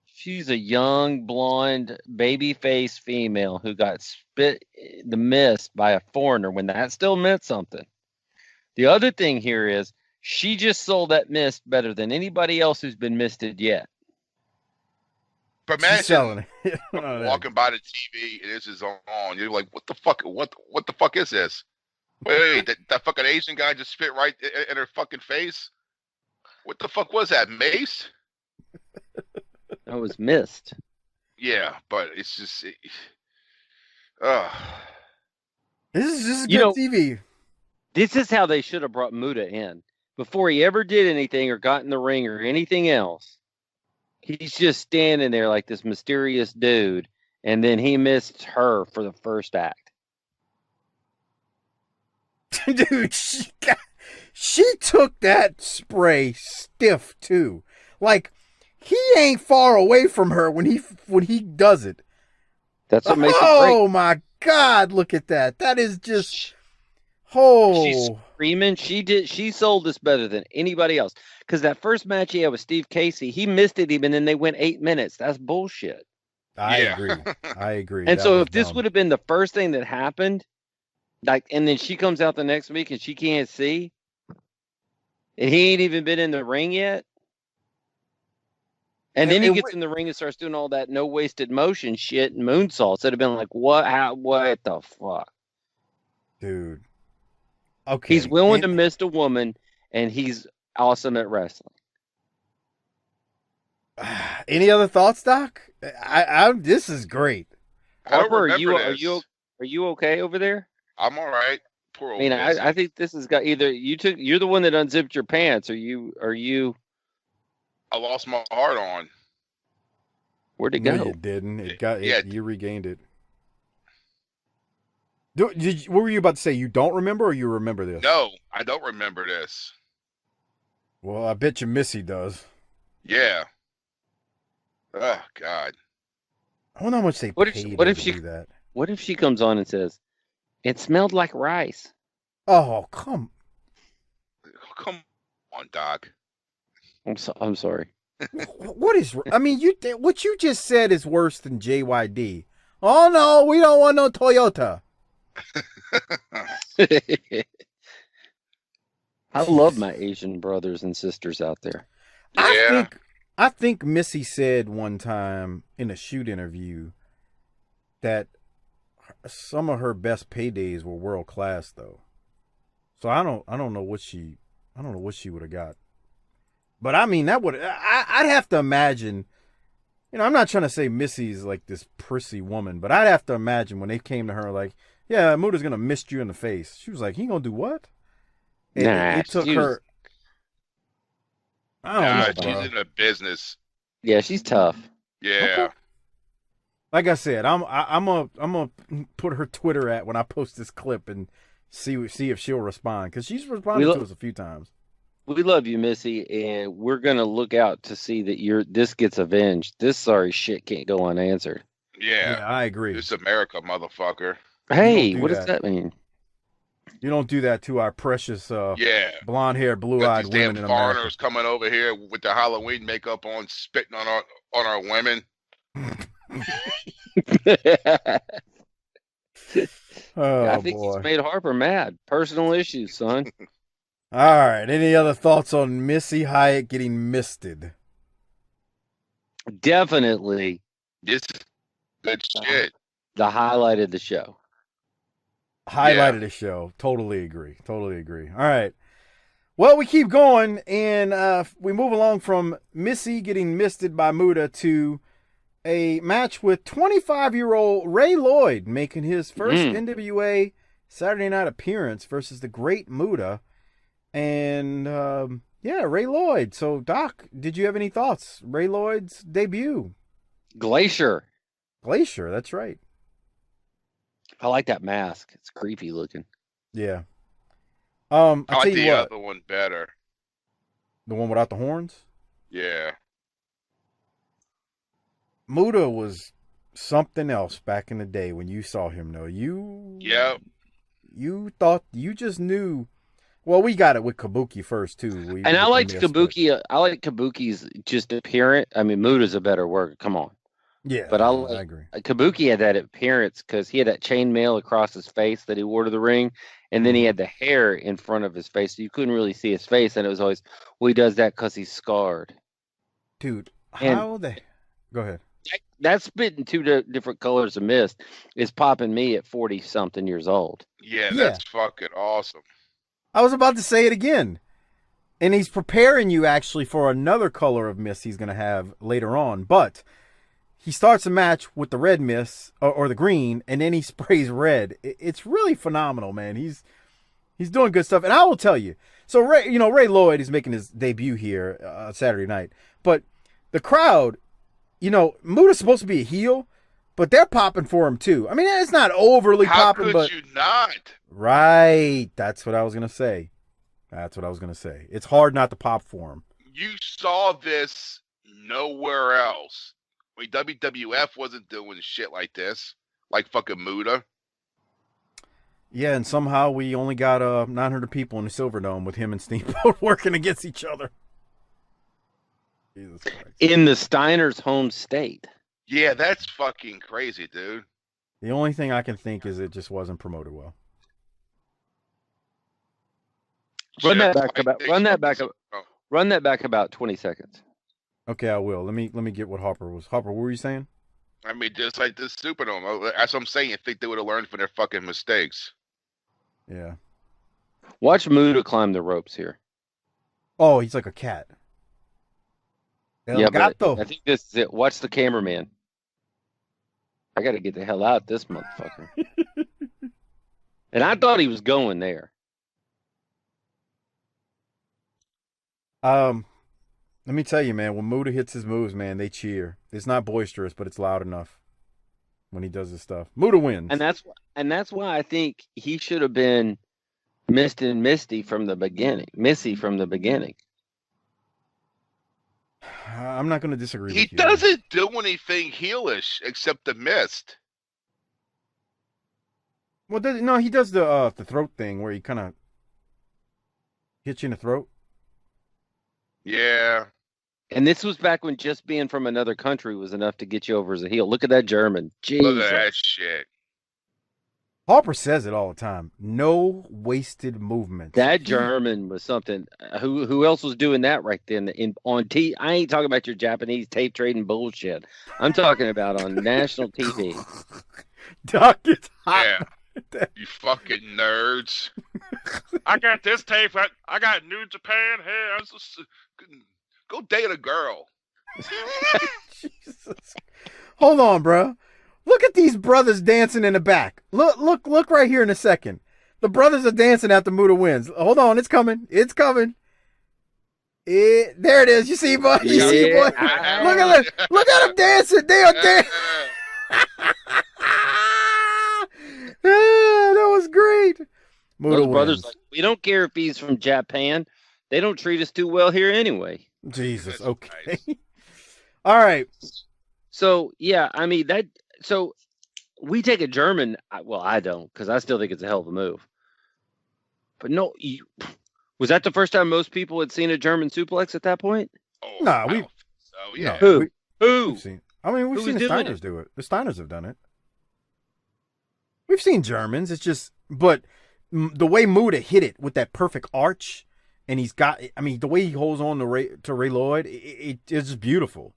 She's a young, blonde, baby-faced female who got spit the mist by a foreigner when that still meant something. The other thing here is she just sold that mist better than anybody else who's been misted yet. But imagine walking by the TV and this is on. You're like, what the fuck? What the fuck is this? Wait, that fucking Asian guy just spit right in her fucking face? What the fuck was that, Mace? That was mist. Yeah, but it's just... This is good TV. This is how they should have brought Muta in. Before he ever did anything or got in the ring or anything else, he's just standing there like this mysterious dude, and then he missed her for the first act. Dude, she took that spray stiff, too. Like, he ain't far away from her when he does it. That's what makes it great. Oh, my God, look at that. That is just... Oh. She's screaming. She sold this better than anybody else. Because that first match he had with Steve Casey, he missed it even, and then they went 8 minutes. That's bullshit. I agree. And so if this would have been the first thing that happened, and then she comes out the next week and she can't see, and he ain't even been in the ring yet, and then he gets in the ring and starts doing all that no wasted motion shit and moonsaults, it'd have been like, what the fuck? Dude. Okay. He's willing to miss a woman, and he's awesome at wrestling. Any other thoughts, Doc? This is great. Harper, are you okay over there? I'm all right. Poor old I think this has got either you're the one that unzipped your pants, or you I lost my heart on. Where'd it go? No, you didn't. You regained it. What were you about to say? You don't remember, or you remember this? No, I don't remember this. Well, I bet you Missy does. Yeah. Oh God. I wonder how much they What if paid what her if to she do that. what if she comes on and says, "It smelled like rice"? Oh, come. Come on, Doc. I'm sorry. What is? I mean, what you just said is worse than JYD. Oh no, we don't want no Toyota. I love my Asian brothers and sisters out there. Yeah. I think Missy said one time in a shoot interview that some of her best paydays were world class though. So I don't know what she would have got. But I mean, I'd have to imagine, I'm not trying to say Missy's like this prissy woman, but I'd have to imagine when they came to her like, yeah, Muta's going to mist you in the face. She was like, he going to do what? And it took her. I don't know, she's bro. in a business. Yeah, she's tough. Yeah. Okay. Like I said, I'm gonna put her Twitter at when I post this clip and see if she'll respond, because she's responded to us a few times. We love you, Missy, and we're gonna look out to see that this gets avenged. This sorry shit can't go unanswered. Yeah. I agree. It's America, motherfucker. Hey, what does that mean? You don't do that to our precious blonde-haired, blue-eyed women in America. Foreigners coming over here with their Halloween makeup on, spitting on our women. I think he's made Harper mad. Personal issues, son. All right. Any other thoughts on Missy Hyatt getting misted? Definitely. This is good shit. The highlight of the show. Highlighted the show. Totally agree. All right. Well, we keep going, and we move along from Missy getting misted by Muta to a match with 25-year-old Ray Lloyd making his first NWA Saturday Night appearance versus the Great Muta. And, Ray Lloyd. So, Doc, did you have any thoughts? Ray Lloyd's debut. Glacier, that's right. I like that mask. It's creepy looking. Yeah. I like the other one better. The one without the horns? Yeah. Muta was something else back in the day when you saw him, though. You thought, you just knew. Well, we got it with Kabuki first, too. I liked Kabuki. I like Kabuki's just appearance. I mean, Muta's a better worker. Come on. Yeah, but I agree. Kabuki had that appearance because he had that chainmail across his face that he wore to the ring, and then he had the hair in front of his face, so you couldn't really see his face, and it was always, well, he does that because he's scarred. Dude, Go ahead. That spitting two different colors of mist is popping me at 40-something years old. Yeah, that's fucking awesome. I was about to say it again. And he's preparing you actually for another color of mist he's going to have later on, but he starts a match with the red mist or the green, and then he sprays red. It's really phenomenal, man. He's doing good stuff. And I will tell you, so Ray Lloyd is making his debut here Saturday night, but the crowd, Muta's supposed to be a heel, but they're popping for him too. I mean, it's not overly popping, but how could you not? Right. That's what I was going to say. It's hard not to pop for him. You saw this nowhere else. I mean, WWF wasn't doing shit like this, like fucking Muta. Yeah, and somehow we only got 900 people in the Silverdome with him and Steamboat working against each other. Jesus Christ. In the Steiner's home state. Yeah, that's fucking crazy, dude. The only thing I can think is it just wasn't promoted well. Run that back about 20 seconds. Okay, I will. Let me get what Harper was. Harper, what were you saying? I mean, just like this Superdome. That's what I'm saying. I think they would have learned from their fucking mistakes. Yeah. Watch Muta climb the ropes here. Oh, he's like a cat. Yeah, but I think this is it. Watch the cameraman. I got to get the hell out of this motherfucker. And I thought he was going there. Let me tell you, man, when Muta hits his moves, man, they cheer. It's not boisterous, but it's loud enough. when he does his stuff. Muta wins. And that's why I think he should have been Mr. and Misty from the beginning. Missy from the beginning. I'm not going to disagree He with you. doesn't do anything heelish except the mist. Well, no, he does the throat thing where he kind of hits you in the throat. Yeah. And this was back when just being from another country was enough to get you over as a heel. Look at that German. Jesus. Look at that shit. Harper says it all the time. No wasted movement. That German was something. Who else was doing that right then? I ain't talking about your Japanese tape trading bullshit. I'm talking about on national TV. Doc is hot. Yeah. You fucking nerds. I got this tape. I got New Japan. Hey, I was just, go date a girl. Jesus. Hold on, bro. Look at these brothers dancing in the back. Look right here in a second. The brothers are dancing after Muta wins. Hold on, it's coming. It's coming. There it is. You see, boy? You see, boy? Look at them dancing. They are dancing. That was great. Muta Those brothers, wins. like, we don't care if he's from Japan. They don't treat us too well here anyway. Jesus. That's Okay. nice. All right. So yeah, I mean that. So we take a German. Well, I don't, because I still think it's a hell of a move. But no, was that the first time most people had seen a German suplex at that point? Oh, Nah, I we- don't think so, yeah. Who? We've seen Who's the doing Steiners it? do it. The Steiners have done it. We've seen Germans. It's just, but the way Muta hit it with that perfect arch, and he's got, I mean, the way he holds on to Ray Lloyd, it's just beautiful.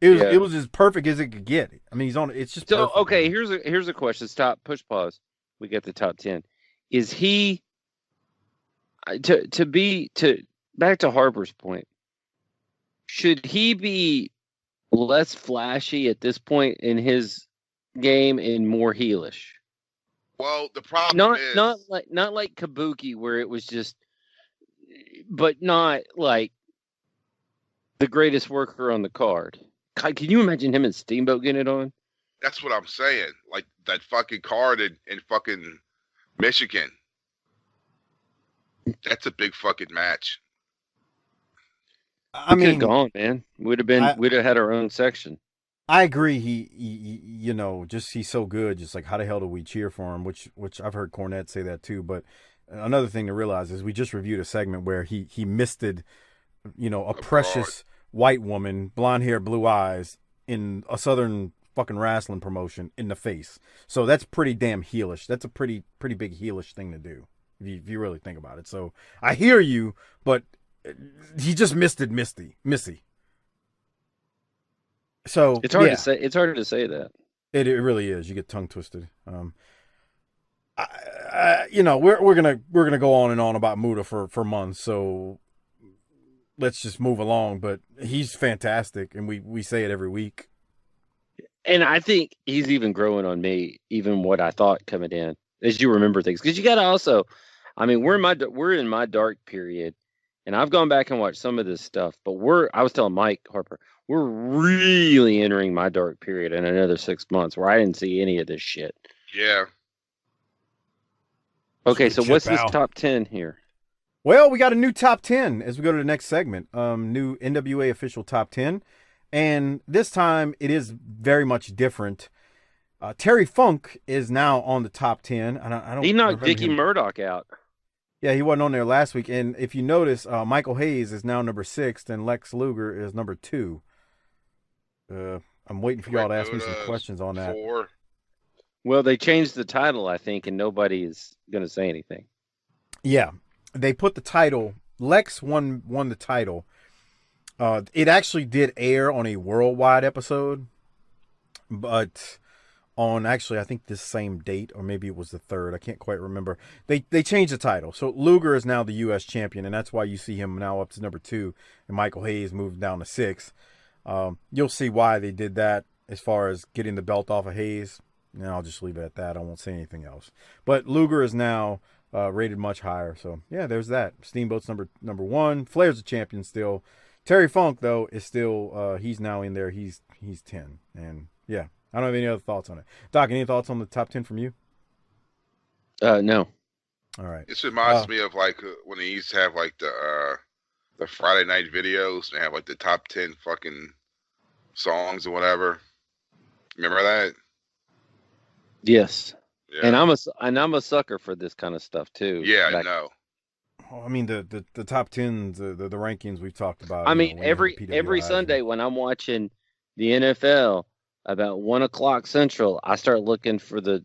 It was as perfect as it could get. I mean, he's on. It's just So perfect. okay, here's a question. Stop. Push pause. We get the top 10. Is he to back to Harper's point? Should he be less flashy at this point in his game and more heelish? Well, the problem is Not like Kabuki, where it was just, but not like the greatest worker on the card. God, can you imagine him and Steamboat getting it on? that's what I'm saying. Like that fucking card in fucking Michigan. That's a big fucking match. I mean, gone, man. We'd have had our own section. I agree. He you know, just he's so good. Just like, how the hell do we cheer for him? Which I've heard Cornette say that too. But another thing to realize is we just reviewed a segment where he misted, you know, a precious white woman, blonde hair, blue eyes, in a southern fucking wrestling promotion in the face. So that's pretty damn heelish. That's a pretty big heelish thing to do if you really think about it. So I hear you, but he just misted Missy. So It's hard to say. It's harder to say that. It really is. You get tongue twisted. You know, we're gonna go on and on about Muta for months. So let's just move along. But he's fantastic, and we say it every week. And I think he's even growing on me, even what I thought coming in, as you remember things. Because you got to also, I mean, we're in my dark period, and I've gone back and watched some of this stuff. But I was telling Mike Harper, we're really entering my dark period in another 6 months where I didn't see any of this shit. Yeah. Okay, so what's this out. top 10 here? Well, we got a new top 10 as we go to the next segment. New NWA official top 10. And this time it is very much different. Terry Funk is now on the top 10. I don't. He knocked remember Dickie him. Murdoch out. Yeah, he wasn't on there last week. And if you notice, Michael Hayes is now number 6, and Lex Luger is number 2. I'm waiting for y'all to ask me some questions on that. 4. Well, they changed the title, I think, and nobody is going to say anything. Yeah, they put the title. Lex won the title. It actually did air on a worldwide episode, but on actually I think this same date, or maybe it was the 3rd. I can't quite remember. They changed the title, so Luger is now the U.S. champion, and that's why you see him now up to number 2, and Michael Hayes moved down to 6. You'll see why they did that as far as getting the belt off of Hayes. And I'll just leave it at that. I won't say anything else. But Luger is now rated much higher. So yeah, there's that. Steamboat's number 1. Flair's the champion still. Terry Funk though is still he's now in there. He's 10. And yeah, I don't have any other thoughts on it. Doc, any thoughts on the top 10 from you? No. All right. This reminds me of like when they used to have like the Friday night videos. They have like the top 10 fucking songs or whatever. Remember that? Yes. Yeah. And I'm a sucker for this kind of stuff too. Yeah, I know. I mean the top 10s, the rankings we've talked about. I mean every Sunday when I'm watching the NFL about 1:00 Central, I start looking for the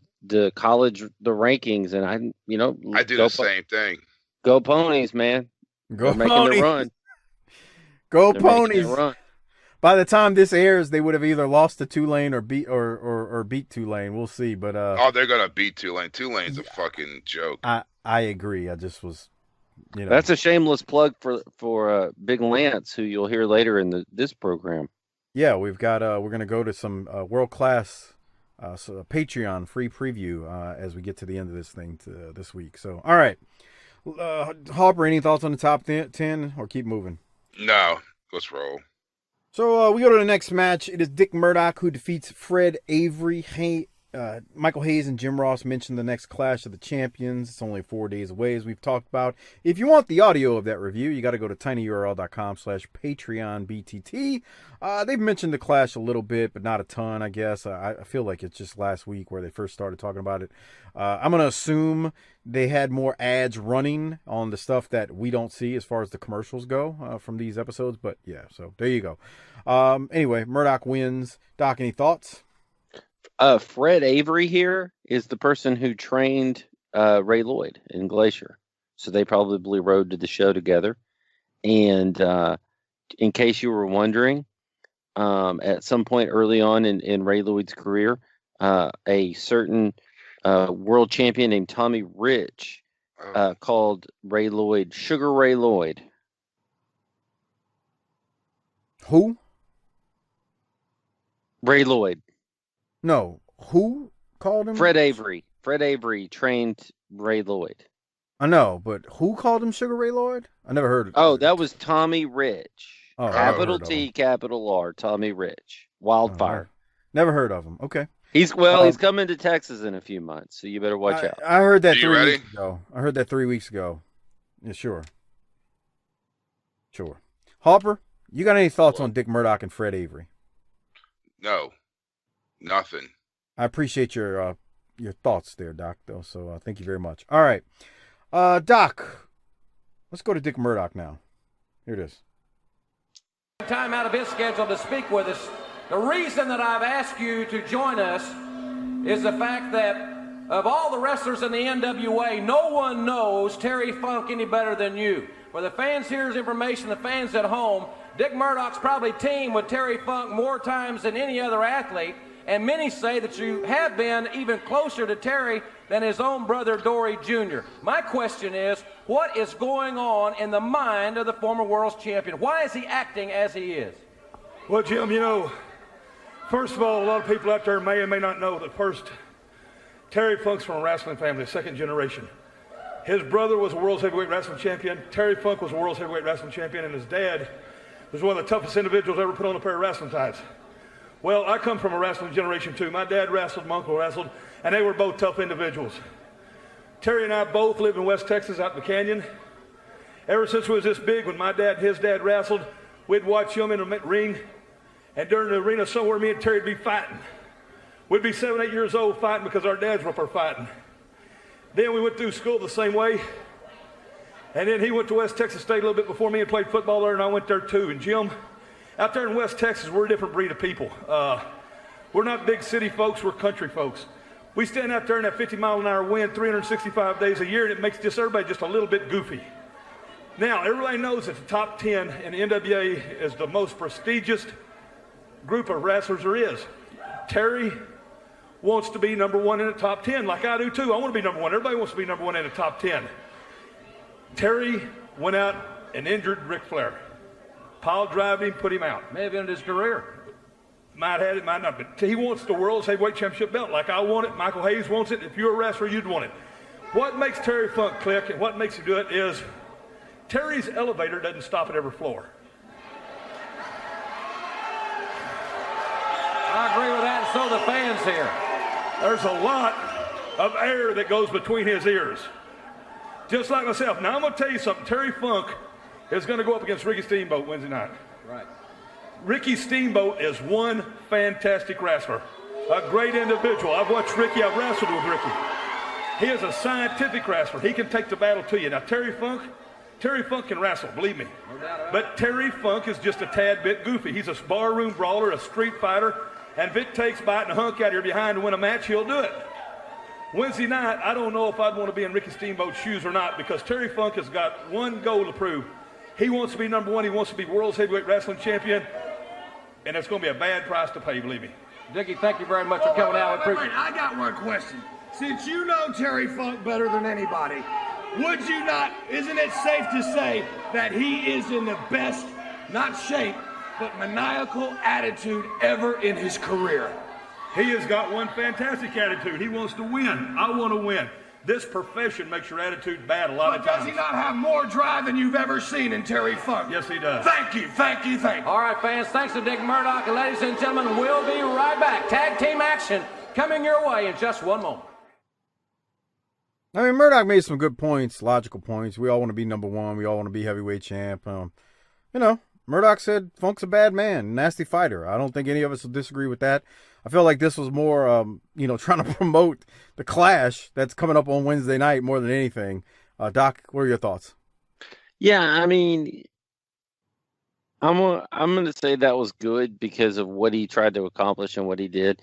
college rankings, and I do the same thing. Go Ponies, man! Go They're Ponies! Making a run. Go They're Ponies! Run. By the time this airs, they would have either lost to Tulane or beat Tulane. We'll see, but they're gonna beat Tulane. Tulane's a fucking joke. I agree. I just was, That's a shameless plug for Big Lance, who you'll hear later in this program. Yeah, we've got we're gonna go to some world class Patreon free preview as we get to the end of this thing this week. So, all right, Harper, any thoughts on the top 10 or keep moving? No, let's roll. So we go to the next match. It is Dick Murdoch who defeats Fred Avery. Michael Hayes and Jim Ross mentioned the next Clash of the Champions. It's only 4 days away, as we've talked about. If you want the audio of that review, you got to go to tinyurl.com/PatreonBTT. They've mentioned the Clash a little bit, but not a ton, I guess. I feel like it's just last week where they first started talking about it. I'm going to assume they had more ads running on the stuff that we don't see as far as the commercials go from these episodes. But yeah, so there you go. Anyway, Murdoch wins. Doc, any thoughts? Fred Avery here is the person who trained Ray Lloyd in Glacier. So they probably rode to the show together. And in case you were wondering, at some point early on in Ray Lloyd's career, a certain world champion named Tommy Rich called Ray Lloyd Sugar Ray Lloyd. Who? Ray Lloyd. No, who called him? Fred Avery. Fred Avery trained Ray Lloyd. I know, but who called him Sugar Ray Lloyd? I never heard of it. Oh, that was Tommy Rich. Oh, capital T, capital R, Tommy Rich. Wildfire. Never heard of him. Okay. He's coming to Texas in a few months, so you better watch out. I heard that 3 weeks ago. Yeah, sure. Harper, you got any thoughts on Dick Murdoch and Fred Avery? No. Nothing. I appreciate your thoughts there, Doc, though, so thank you very much. All right. Doc, let's go to Dick Murdoch now. Here it is. Time out of his schedule to speak with us. The reason that I've asked you to join us is the fact that of all the wrestlers in the NWA, no one knows Terry Funk any better than you. For the fans here's information, the fans at home, Dick Murdoch's probably teamed with Terry Funk more times than any other athlete. And many say that you have been even closer to Terry than his own brother, Dory Jr. My question is, what is going on in the mind of the former world's champion? Why is he acting as he is? Well, Jim, first of all, a lot of people out there may or may not know that first, Terry Funk's from a wrestling family, second generation. His brother was a world's heavyweight wrestling champion. Terry Funk was a world's heavyweight wrestling champion, and his dad was one of the toughest individuals ever put on a pair of wrestling tights. Well, I come from a wrestling generation too. My dad wrestled, my uncle wrestled, and they were both tough individuals. Terry and I both live in West Texas out in the canyon. Ever since we was this big, when my dad and his dad wrestled, we'd watch them in the ring, and during the arena somewhere, me and Terry'd be fighting. We'd be 7, 8 years old fighting because our dads were up there fighting. Then we went through school the same way, and then he went to West Texas State a little bit before me and played football there, and I went there too. And Jim, out there in West Texas, we're a different breed of people. We're not big city folks, we're country folks. We stand out there in that 50-mile-an-hour wind 365 days a year, and it makes just everybody just a little bit goofy. Now, everybody knows that the top 10 in the NWA is the most prestigious group of wrestlers there is. Terry wants to be number one in the top 10, like I do too. I want to be number one. Everybody wants to be number one in the top 10. Terry went out and injured Ric Flair. Pile drived him, put him out. May have ended his career. Might have it, might not. But he wants the world's heavyweight championship belt like I want it. Michael Hayes wants it. If you're a wrestler, you'd want it. What makes Terry Funk click and what makes him do it is Terry's elevator doesn't stop at every floor. I agree with that. so the fans here. There's a lot of air that goes between his ears. Just like myself. Now, I'm going to tell you something. Terry Funk is going to go up against Ricky Steamboat Wednesday night. Right. Ricky Steamboat is one fantastic wrestler. A great individual. I've watched Ricky. I've wrestled with Ricky. He is a scientific wrestler. He can take the battle to you. Now, Terry Funk can wrestle, believe me. No doubt about it. But Terry Funk is just a tad bit goofy. He's a barroom brawler, a street fighter, and if it takes biting a hunk out of your behind to win a match, he'll do it. Wednesday night, I don't know if I'd want to be in Ricky Steamboat's shoes or not, because Terry Funk has got one goal to prove. He wants to be number one. He wants to be world's heavyweight wrestling champion, and it's going to be a bad price to pay, believe me. Dickie, thank you very much for coming out. Wait, I got one question. Since you know Terry Funk better than anybody, would you not, isn't it safe to say that he is in the best, not shape, but maniacal attitude ever in his career? He has got one fantastic attitude. He wants to win. I want to win. This profession makes your attitude bad a lot of times. Does he not have more drive than you've ever seen in Terry Funk? Yes, he does. Thank you. All right, fans, thanks to Dick Murdoch. And ladies and gentlemen, we'll be right back. Tag team action coming your way in just one moment. I mean, Murdoch made some good points, logical points. We all want to be number one. We all want to be heavyweight champ. Murdoch said Funk's a bad man, nasty fighter. I don't think any of us will disagree with that. I feel like this was more, trying to promote the clash that's coming up on Wednesday night more than anything. Doc, what are your thoughts? Yeah, I mean, I'm going to say that was good because of what he tried to accomplish and what he did.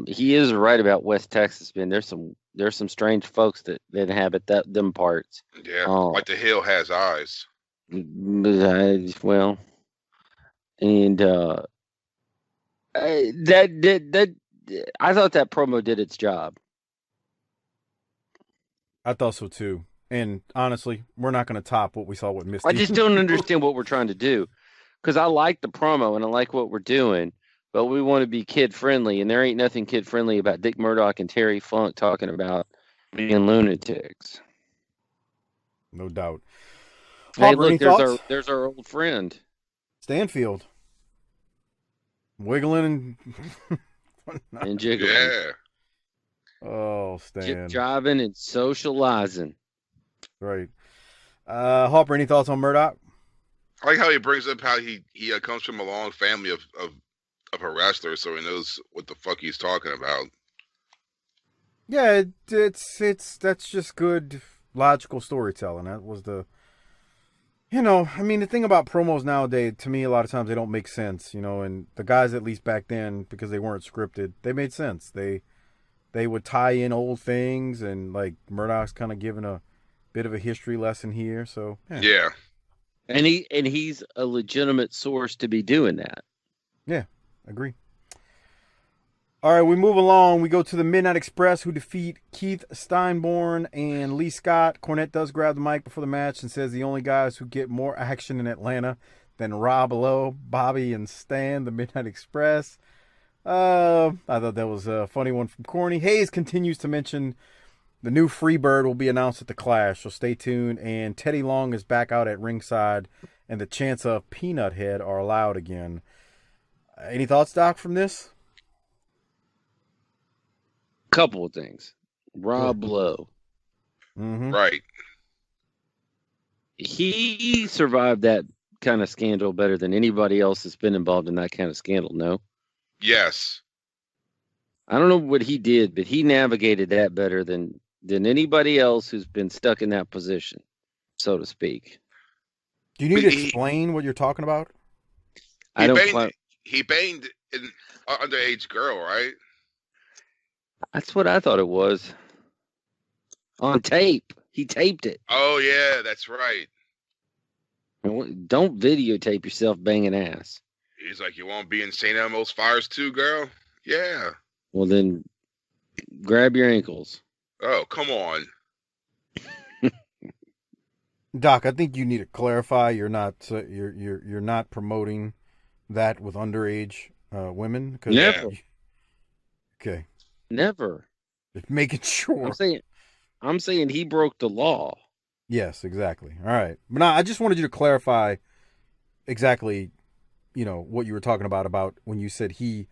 He is right about West Texas, man. There's some strange folks that inhabit them parts. Yeah, like the hill has eyes. Well, and I thought that promo did its job. I thought so too. And honestly, we're not going to top what we saw with Missy. I just don't understand what we're trying to do, because I like the promo and I like what we're doing, but we want to be kid friendly, and there ain't nothing kid friendly about Dick Murdoch and Terry Funk talking about being lunatics. No doubt. Hey, Harper, look, there's our old friend Stanfield, wiggling and jiggling. Yeah. Oh, Stan. Jiving and socializing. Right. Harper, any thoughts on Murdoch? I like how he brings up how he comes from a long family of a wrestler, so he knows what the fuck he's talking about. Yeah, that's just good logical storytelling. That was the thing about promos nowadays, to me, a lot of times they don't make sense, and the guys, at least back then, because they weren't scripted, they made sense. They would tie in old things, and like Murdoch's kind of giving a bit of a history lesson here. So yeah. And he's a legitimate source to be doing that. Yeah, agree. All right, we move along. We go to the Midnight Express, who defeat Keith Steinborn and Lee Scott. Cornette does grab the mic before the match and says the only guys who get more action in Atlanta than Rob Lowe, Bobby, and Stan, the Midnight Express. I thought that was a funny one from Corny. Hayes continues to mention the new Freebird will be announced at the Clash, so stay tuned. And Teddy Long is back out at ringside, and the chants of Peanut Head are allowed again. Any thoughts, Doc, from this? Couple of things. Rob Lowe. Mm-hmm. Right. He survived that kind of scandal better than anybody else that's been involved in that kind of scandal, no? Yes. I don't know what he did, but he navigated that better than anybody else who's been stuck in that position, so to speak. Do you need to explain what you're talking about? He banged an underage girl, right? That's what I thought it was. On tape. He taped it. Oh, yeah, that's right. Don't videotape yourself banging ass. He's like, you want to be in St. Elmo's Fires too, girl? Yeah. Well, then grab your ankles. Oh, come on. Doc, I think you need to clarify. You're not promoting that with underage women. Never. Okay. Never. Just making sure. I'm saying he broke the law. Yes, exactly. All right. But now I just wanted you to clarify exactly, what you were talking about when you said he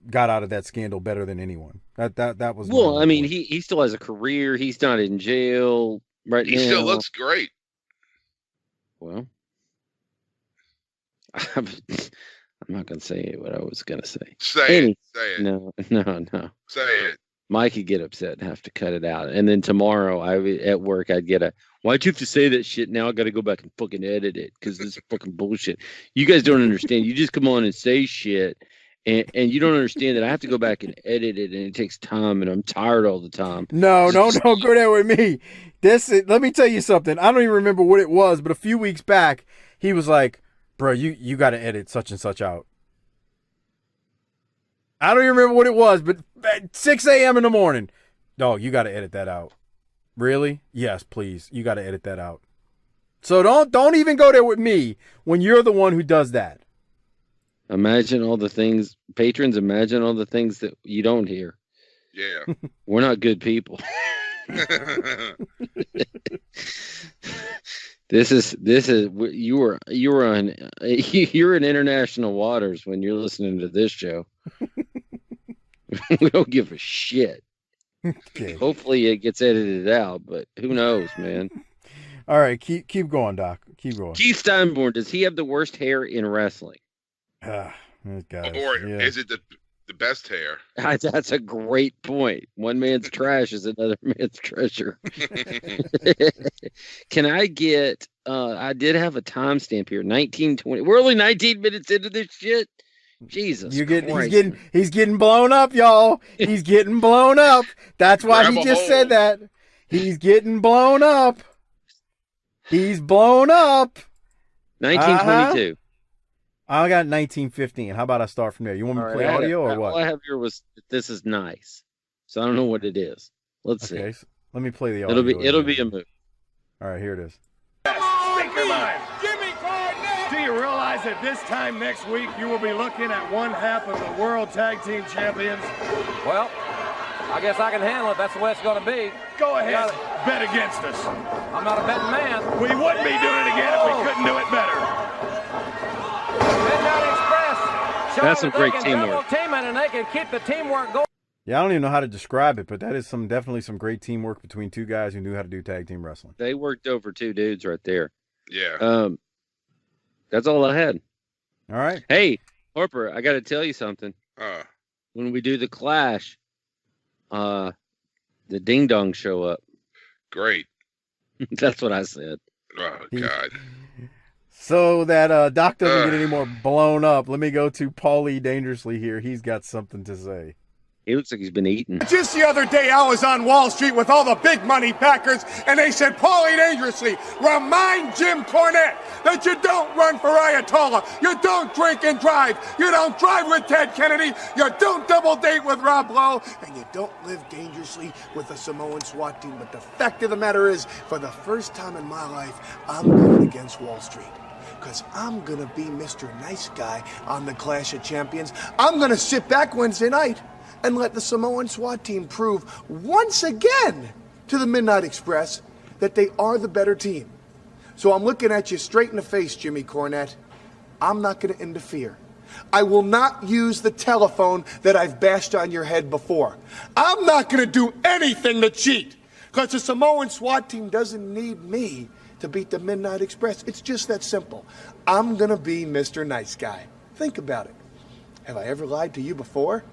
got out of that scandal better than anyone. That was well. I mean, he still has a career. He's not in jail right now. He still looks great. Well, I'm not gonna say what I was gonna say. Say it. No. Say it. Mike could get upset and have to cut it out. And then tomorrow, at work, I'd get a, why'd you have to say that shit? Now I got to go back and fucking edit it because this is fucking bullshit. You guys don't understand. You just come on and say shit, and you don't understand that I have to go back and edit it, and it takes time, and I'm tired all the time. No, don't go there with me. Let me tell you something. I don't even remember what it was, but a few weeks back, he was like, bro, you got to edit such and such out. I don't even remember what it was, but at 6 a.m. in the morning, dog, you got to edit that out. Really? Yes, please. You got to edit that out. So don't even go there with me when you're the one who does that. Imagine all the things, patrons, imagine all the things that you don't hear. Yeah. We're not good people. This is you're in international waters when you're listening to this show. We don't give a shit. Okay. Hopefully it gets edited out, but who knows, man. All right, keep going, Doc. Keep going. Keith Steinborn, does he have the worst hair in wrestling? Or is it the best hair? That's a great point. One man's trash is another man's treasure. Can I get I did have a timestamp here, 1920. We're only 19 minutes into this shit. Jesus. He's getting blown up, y'all. He's getting blown up. That's why he just said that. He's getting blown up. He's blown up. 1922. I got 1915. How about I start from there? You want me to play audio or what? All I have here was "This is nice," so I don't know what it is. Let's see. So let me play the audio. It'll be a move. All right, here it is. Speak your mind. Do you realize that this time next week you will be looking at one half of the World Tag Team Champions? Well, I guess I can handle it. That's the way it's going to be. Go ahead, bet against us. I'm not a betting man. We wouldn't be doing it again if we couldn't do it better. Midnight Express. That's some great teamwork. And they can keep the teamwork going. Yeah, I don't even know how to describe it, but that is definitely some great teamwork between two guys who knew how to do tag team wrestling. They worked over two dudes right there. Yeah. That's all I had. All right. Hey, Harper, I got to tell you something. When we do the Clash, the Ding Dong show up. Great. That's what I said. Oh, God. So that Doc doesn't get any more blown up, let me go to Paulie Dangerously here. He's got something to say. He looks like he's been eating. Just the other day, I was on Wall Street with all the big money backers, and they said, Paulie Dangerously, remind JimCornette that you don't run for Ayatollah, you don't drink and drive, you don't drive with Ted Kennedy, you don't double date with Rob Lowe, and you don't live dangerously with the Samoan SWAT team. But the fact of the matter is, for the first time in my life, I'm going against Wall Street. Because I'm going to be Mr. Nice Guy on the Clash of Champions. I'm going to sit back Wednesday night and let the Samoan SWAT team prove once again to the Midnight Express that they are the better team. So I'm looking at you straight in the face, Jimmy Cornette. I'm not going to interfere. I will not use the telephone that I've bashed on your head before. I'm not going to do anything to cheat, because the Samoan SWAT team doesn't need me to beat the Midnight Express. It's just that simple. I'm going to be Mr. Nice Guy. Think about it. Have I ever lied to you before?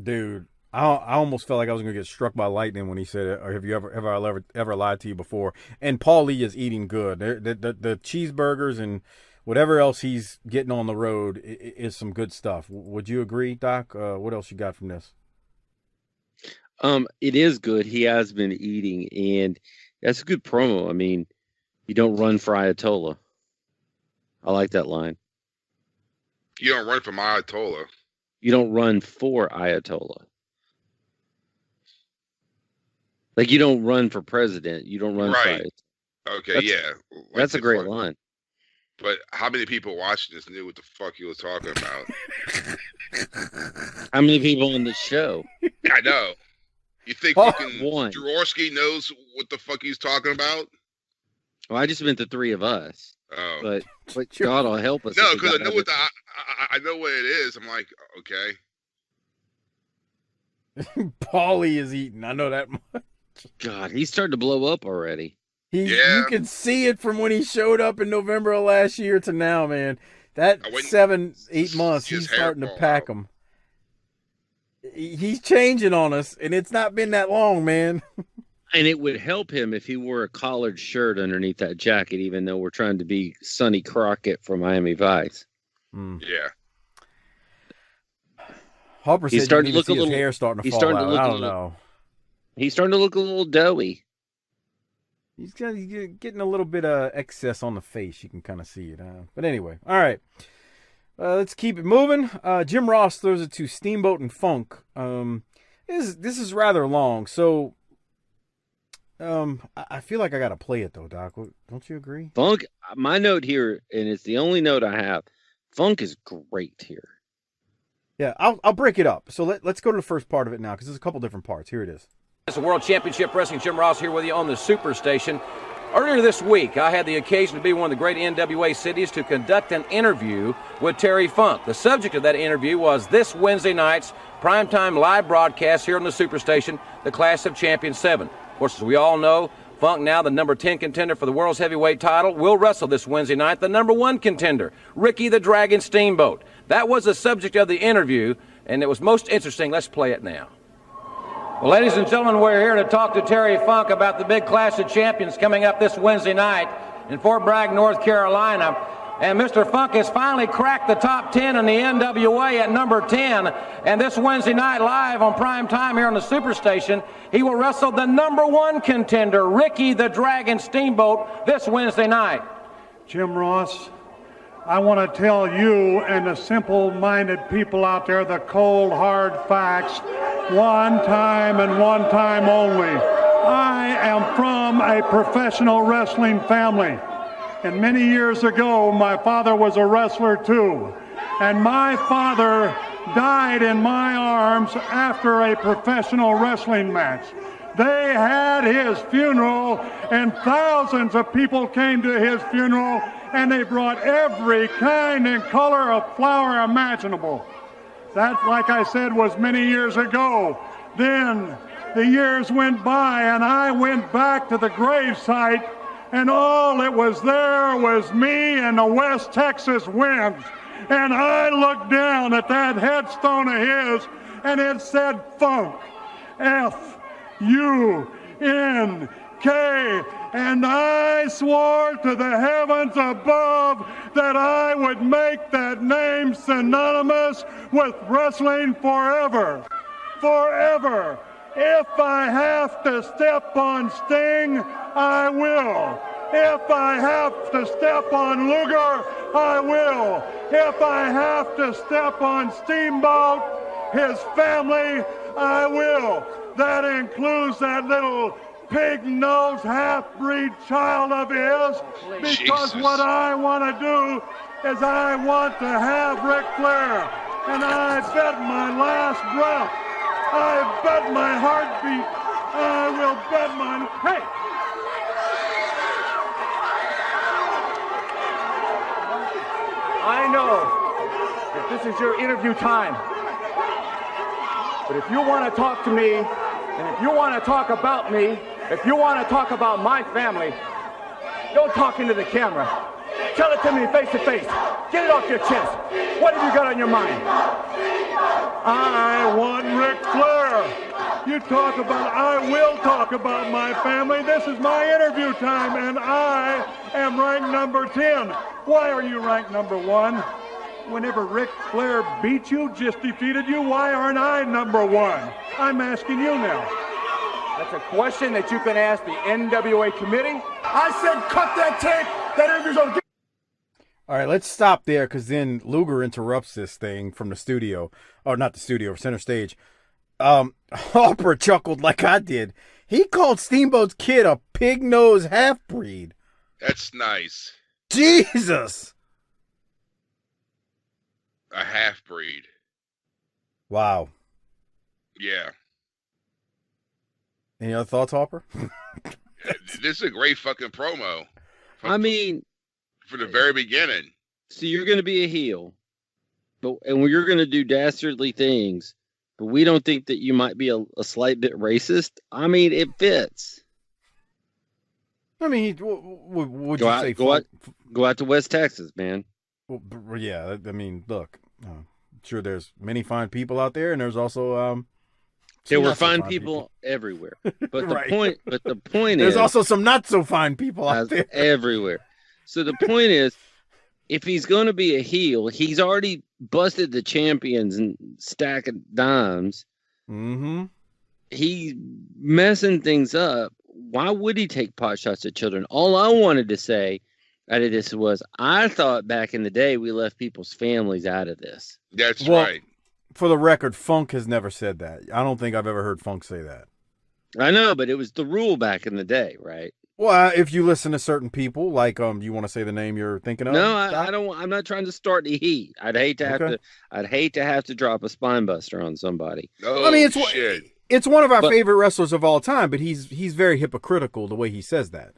Dude, I almost felt like I was going to get struck by lightning when he said it. Or have I ever lied to you before? And Paul Lee is eating good. The cheeseburgers and whatever else he's getting on the road is some good stuff. Would you agree, Doc? What else you got from this? It is good. He has been eating, and that's a good promo. I mean, you don't run for Ayatollah. I like that line. You don't run from Ayatollah. You don't run for Ayatollah. Like, you don't run for president. You don't run for Ayatollah. Okay, yeah. Like, that's a great line. But how many people watching this knew what the fuck he was talking about? How many people on the show? I know. You think fucking Jaworski knows what the fuck he's talking about? Well, I just meant the three of us. Oh. But God will help us. No, because I know I know what it is. I'm like, okay. Paulie is eating. I know that much. God, he's starting to blow up already. You can see it from when he showed up in November of last year to now, man. That 7-8 months, he's starting to pack them. He's changing on us, and it's not been that long, man. And it would help him if he wore a collared shirt underneath that jacket, even though we're trying to be Sonny Crockett from Miami Vice. Yeah. Harper said starting to look a little, his hair starting to fall out. I don't know. He's starting to look a little doughy. He's getting a little bit of excess on the face. You can kind of see it. But anyway, all right. Let's keep it moving. Jim Ross throws it to Steamboat and Funk. This is rather long, so I feel like I got to play it, though, Doc. Don't you agree? Funk, my note here, and it's the only note I have, Funk is great here. Yeah, I'll break it up. So let's go to the first part of it now, because there's a couple different parts. Here it is. It's the World Championship Wrestling. Jim Ross here with you on the Superstation. Earlier this week, I had the occasion to be one of the great NWA cities to conduct an interview with Terry Funk. The subject of that interview was this Wednesday night's primetime live broadcast here on the Superstation, the Clash of Champions 7. Of course, as we all know, Funk, now the number 10 contender for the World's Heavyweight title, will wrestle this Wednesday night the number 1 contender, Ricky the Dragon Steamboat. That was the subject of the interview, and it was most interesting. Let's play it now. Well, ladies and gentlemen, we're here to talk to Terry Funk about the big Clash of Champions coming up this Wednesday night in Fort Bragg, North Carolina. And Mr. Funk has finally cracked the top 10 in the NWA at number 10. And this Wednesday night live on prime time here on the Superstation, he will wrestle the number 1 contender, Ricky the Dragon Steamboat, this Wednesday night. Jim Ross, I want to tell you and the simple-minded people out there the cold, hard facts, one time and one time only. I am from a professional wrestling family. And many years ago, my father was a wrestler too. And my father died in my arms after a professional wrestling match. They had his funeral, and thousands of people came to his funeral, and they brought every kind and color of flower imaginable. That, like I said, was many years ago. Then the years went by, and I went back to the gravesite, and all it was there was me and the West Texas winds. And I looked down at that headstone of his, and it said Funk, F-U-N-K. And I swore to the heavens above that I would make that name synonymous with wrestling forever. Forever. If I have to step on Sting, I will. If I have to step on Luger, I will. If I have to step on Steamboat, his family, I will. That includes that little pig-nosed half-breed child of his, because what I want to do is I want to have Ric Flair, and I bet my last breath, I bet my heartbeat, I will bet my... Hey! I know that this is your interview time, but if you want to talk to me, and if you want to talk about me, if you want to talk about my family, don't talk into the camera. Tell it to me face to face. Get it off your chest. What have you got on your mind? I want Ric Flair. You talk about, I will talk about my family. This is my interview time, and I am ranked number 10. Why are you ranked number 1? Whenever Ric Flair beat you, just defeated you, why aren't I number 1? I'm asking you now. That's a question that you can ask the NWA committee. I said cut that tape. That interview's on. All right, let's stop there, because then Luger interrupts this thing from the studio. Or not the studio, center stage. Harper chuckled like I did. He called Steamboat's kid a pig-nosed half-breed. That's nice. Jesus! A half-breed. Wow. Yeah. Any other thoughts, Harper? This is a great fucking promo. I mean, from the very beginning. So you're going to be a heel, and you're going to do dastardly things, but we don't think that you might be a slight bit racist. I mean, it fits. I mean, would you say go out to West Texas, man? Well, yeah, I mean, look, sure, there's many fine people out there, and there's also there were fine people everywhere. But right. the point there's is, also some not so fine people out there everywhere. So the point is, if he's going to be a heel, he's already busted the champions and stack of dimes. Mm-hmm. He's messing things up. Why would he take pot shots at children? All I wanted to say out of this was, I thought back in the day we left people's families out of this. That's right. For the record, Funk has never said that. I don't think I've ever heard Funk say that. I know, but it was the rule back in the day, right? Well, if you listen to certain people, like you want to say the name you're thinking of? No, I don't. I'm not trying to start the heat. I'd hate to have to drop a spine buster on somebody. Oh, I mean, shit. It's one of our favorite wrestlers of all time, but he's very hypocritical the way he says that.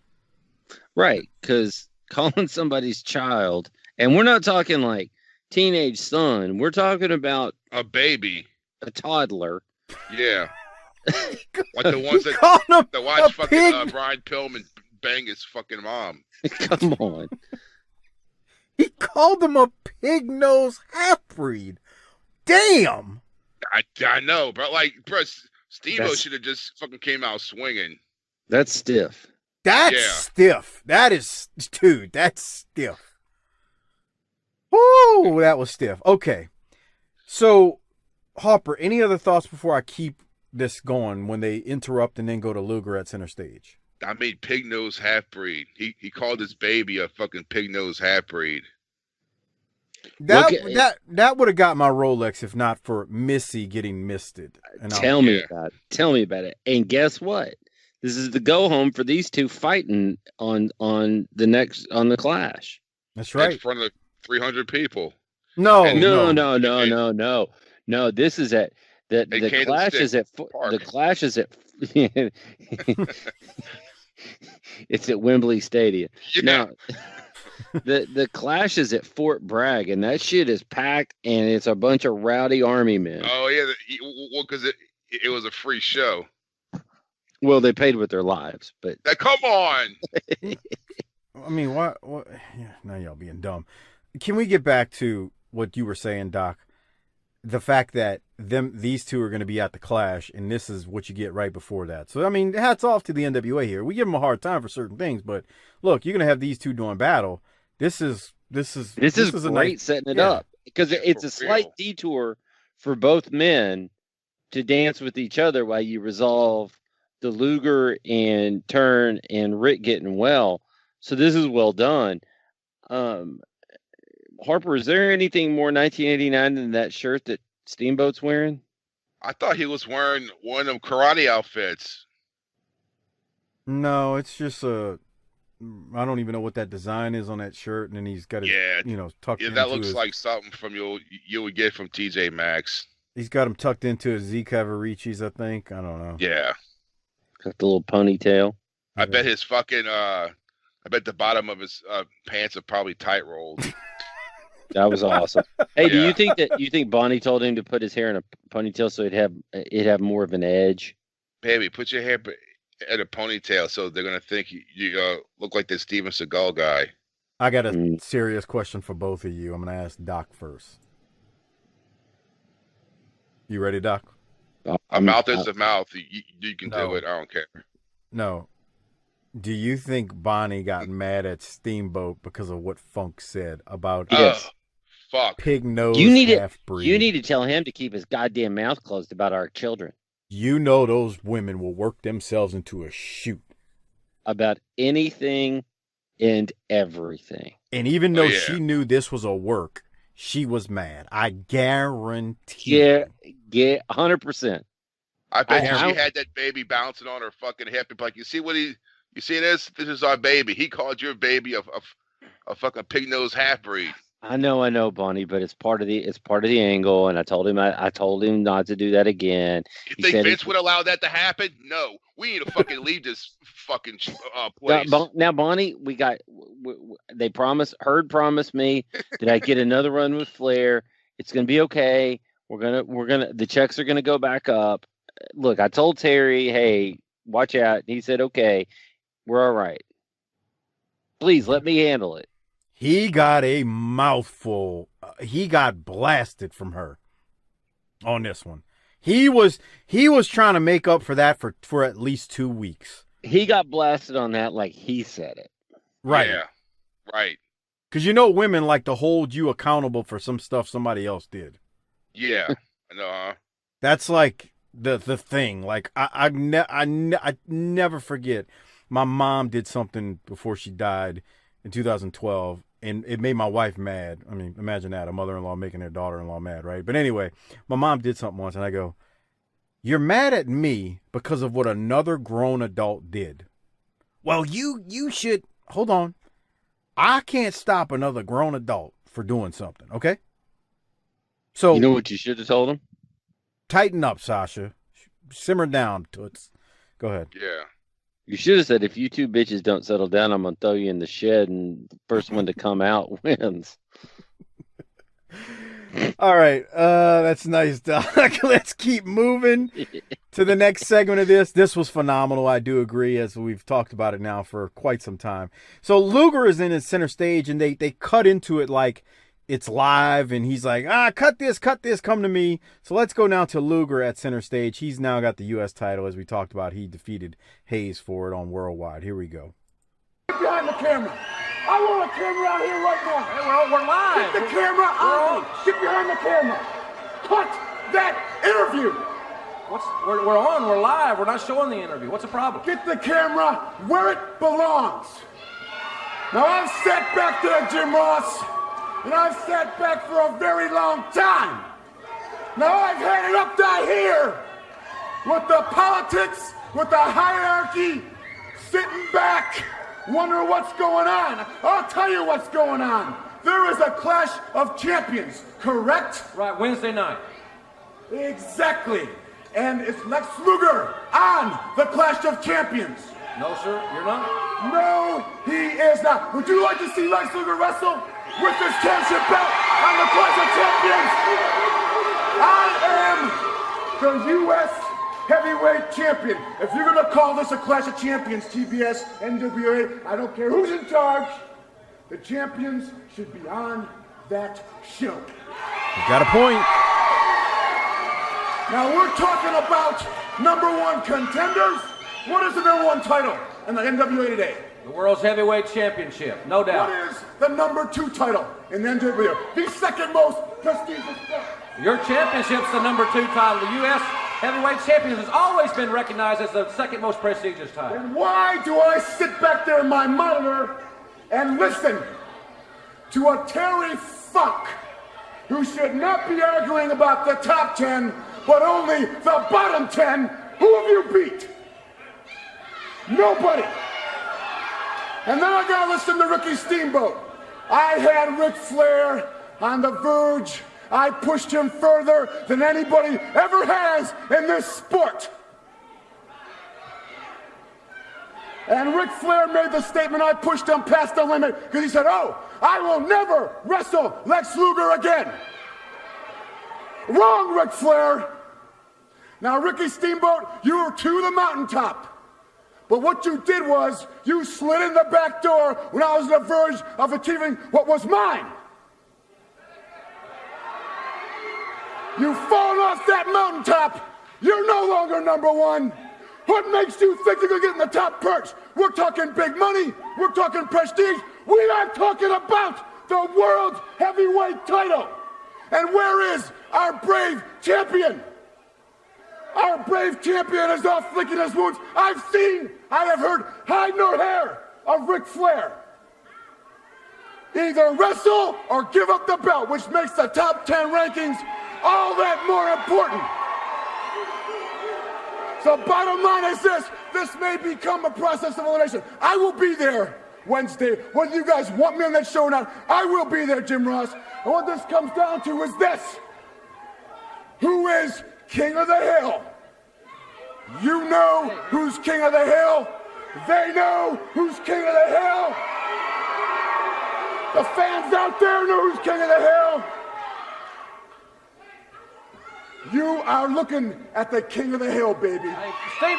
Right, because calling somebody's child, and we're not talking like teenage son. We're talking about a baby, a toddler. Yeah. Like the ones that watch fucking Brian Pillman bang his fucking mom. Come on. He called him a pig-nosed half-breed. Damn. I know, but like, bro, Steamboat should have just fucking came out swinging. That's stiff. That's stiff. That's stiff. Woo, that was stiff. Okay. So, Harper, any other thoughts before I keep this going when they interrupt and then go to Luger at center stage? I mean, pig-nosed half-breed. He called his baby a fucking pig-nosed half-breed. That would have got my Rolex if not for Missy getting misted. Tell me about it. And guess what? This is the go home for these two fighting on the Clash. That's right. In front of 300 people. No. This is at the Clash is at the Clash is at it's at Wembley Stadium. Yeah. Now the Clash is at Fort Bragg, and that shit is packed, and it's a bunch of rowdy army men. Oh yeah, well, because it was a free show. Well, they paid with their lives, but come on. I mean, what? Yeah, now y'all being dumb. Can we get back to what you were saying, Doc? The fact that these two are going to be at the Clash, and this is what you get right before that. So, I mean, hats off to the NWA here. We give them a hard time for certain things, but look, you're going to have these two doing battle. This is great setting it up, because it's a slight detour for both men to dance with each other while you resolve the Luger and Turn and Rick getting well. So this is well done. Harper, is there anything more 1989 than that shirt that Steamboat's wearing? I thought he was wearing one of them karate outfits. No, it's just I don't even know what that design is on that shirt, and then he's got it, tucked into that looks like something from you would get from TJ Maxx. He's got him tucked into his Z Cavaricis, I think. I don't know. Yeah. Got the little ponytail. I bet his fucking I bet the bottom of his pants are probably tight rolled. That was awesome. Hey, do you think Bonnie told him to put his hair in a ponytail so it'd have more of an edge? Baby, put your hair in a ponytail so they're gonna think you look like the Steven Seagal guy. I got a serious question for both of you. I'm gonna ask Doc first. You ready, Doc? A mouth is a mouth. You can do it. I don't care. No. Do you think Bonnie got mad at Steamboat because of what Funk said about fuck pig-nosed half-breed? You need to tell him to keep his goddamn mouth closed about our children. You know those women will work themselves into a shoot. About anything and everything. And even though she knew this was a work, she was mad. I guarantee. Yeah, 100%. I bet she had that baby bouncing on her fucking hip and like, you see this? This is our baby. He called your baby a fucking pig-nosed half-breed. I know, Bonnie, but it's part of the angle, and I told him not to do that again. You think Vince would allow that to happen? No, we need to fucking leave this fucking place. Now, Bonnie, they promised me that I get another run with Flair. It's gonna be okay. The checks are gonna go back up. Look, I told Terry, hey, watch out. He said, okay, we're all right. Please let me handle it. He got a mouthful. He got blasted from her on this one. He was trying to make up for that for at least 2 weeks. He got blasted on that like he said it. Right. Yeah. Right. Because women like to hold you accountable for some stuff somebody else did. Yeah. No. That's like the thing. Like I never forget. My mom did something before she died in 2012, and it made my wife mad. I mean, imagine that, a mother-in-law making their daughter-in-law mad, right? But anyway, my mom did something once, and I go, you're mad at me because of what another grown adult did. Well, you should, hold on. I can't stop another grown adult for doing something, okay? So, you know what you should have told him? Tighten up, Sasha. Simmer down, Toots. Go ahead. Yeah. You should have said, if you two bitches don't settle down, I'm going to throw you in the shed, and the first one to come out wins. All right. That's nice, Doc. Let's keep moving to the next segment of this. This was phenomenal. I do agree, as we've talked about it now for quite some time. So Luger is in his center stage, and they cut into it like it's live, and he's like, cut this, come to me. So let's go now to Luger at center stage. He's now got the U.S. title, as we talked about. He defeated Hayes for it on Worldwide. Here we go. Get behind the camera. I want a camera out here right now. Hey, we're live. Get the camera on. Get behind the camera. Cut that interview. We're on. We're live. We're not showing the interview. What's the problem? Get the camera where it belongs. Now, I've sat back there, Jim Ross, and I've sat back for a very long time. Now I've had it up down here with the politics, with the hierarchy, sitting back, wondering what's going on. I'll tell you what's going on. There is a clash of champions, correct? Right, Wednesday night. Exactly. And it's Lex Luger on the Clash of Champions. No, sir, you're not? No, he is not. Would you like to see Lex Luger wrestle with this championship belt on the Clash of Champions? I am the U.S. heavyweight champion. If you're going to call this a Clash of Champions, TBS, NWA, I don't care who's in charge, the champions should be on that show. You got a point. Now we're talking about #1 contenders. What is the #1 title in the NWA today? The World's Heavyweight Championship, no doubt. What is the #2 title in the NWA? The second most prestigious belt. Your championship's the #2 title. The U.S. Heavyweight Champions has always been recognized as the second most prestigious title. And why do I sit back there in my monitor and listen to a Terry Funk who should not be arguing about the top 10, but only the bottom 10? Who have you beat? Nobody. And then I gotta listen to Ricky Steamboat. I had Ric Flair on the verge. I pushed him further than anybody ever has in this sport. And Ric Flair made the statement, I pushed him past the limit, because he said, oh, I will never wrestle Lex Luger again. Wrong, Ric Flair. Now, Ricky Steamboat, you were to the mountaintop. But what you did was, you slid in the back door when I was on the verge of achieving what was mine. You've fallen off that mountaintop. You're no longer #1. What makes you think you're going to get in the top perch? We're talking big money. We're talking prestige. We are talking about the World Heavyweight title. And where is our brave champion? Our brave champion is off licking his wounds. I have heard hide nor hair of Ric Flair. Either wrestle or give up the belt, which makes the top 10 rankings all that more important. So bottom line is this may become a process of elimination. I will be there Wednesday. Whether you guys want me on that show or not, I will be there, Jim Ross. And what this comes down to is this. Who is King of the Hill? You know who's King of the Hill. They know who's King of the Hill. The fans out there know who's King of the Hill. You are looking at the King of the Hill, baby. Hey, Steve,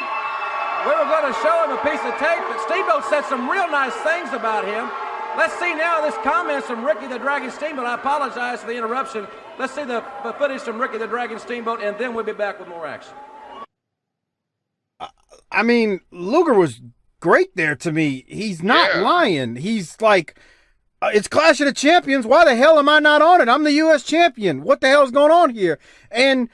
we were going to show him a piece of tape, but Steamboat said some real nice things about him. Let's see now this comments from Ricky the Dragon Steamboat. I apologize for the interruption. Let's see the footage from Ricky the Dragon Steamboat, and then we'll be back with more action. I mean, Luger was great there to me. He's not lying. He's like, it's Clash of the Champions. Why the hell am I not on it? I'm the U.S. champion. What the hell is going on here? And,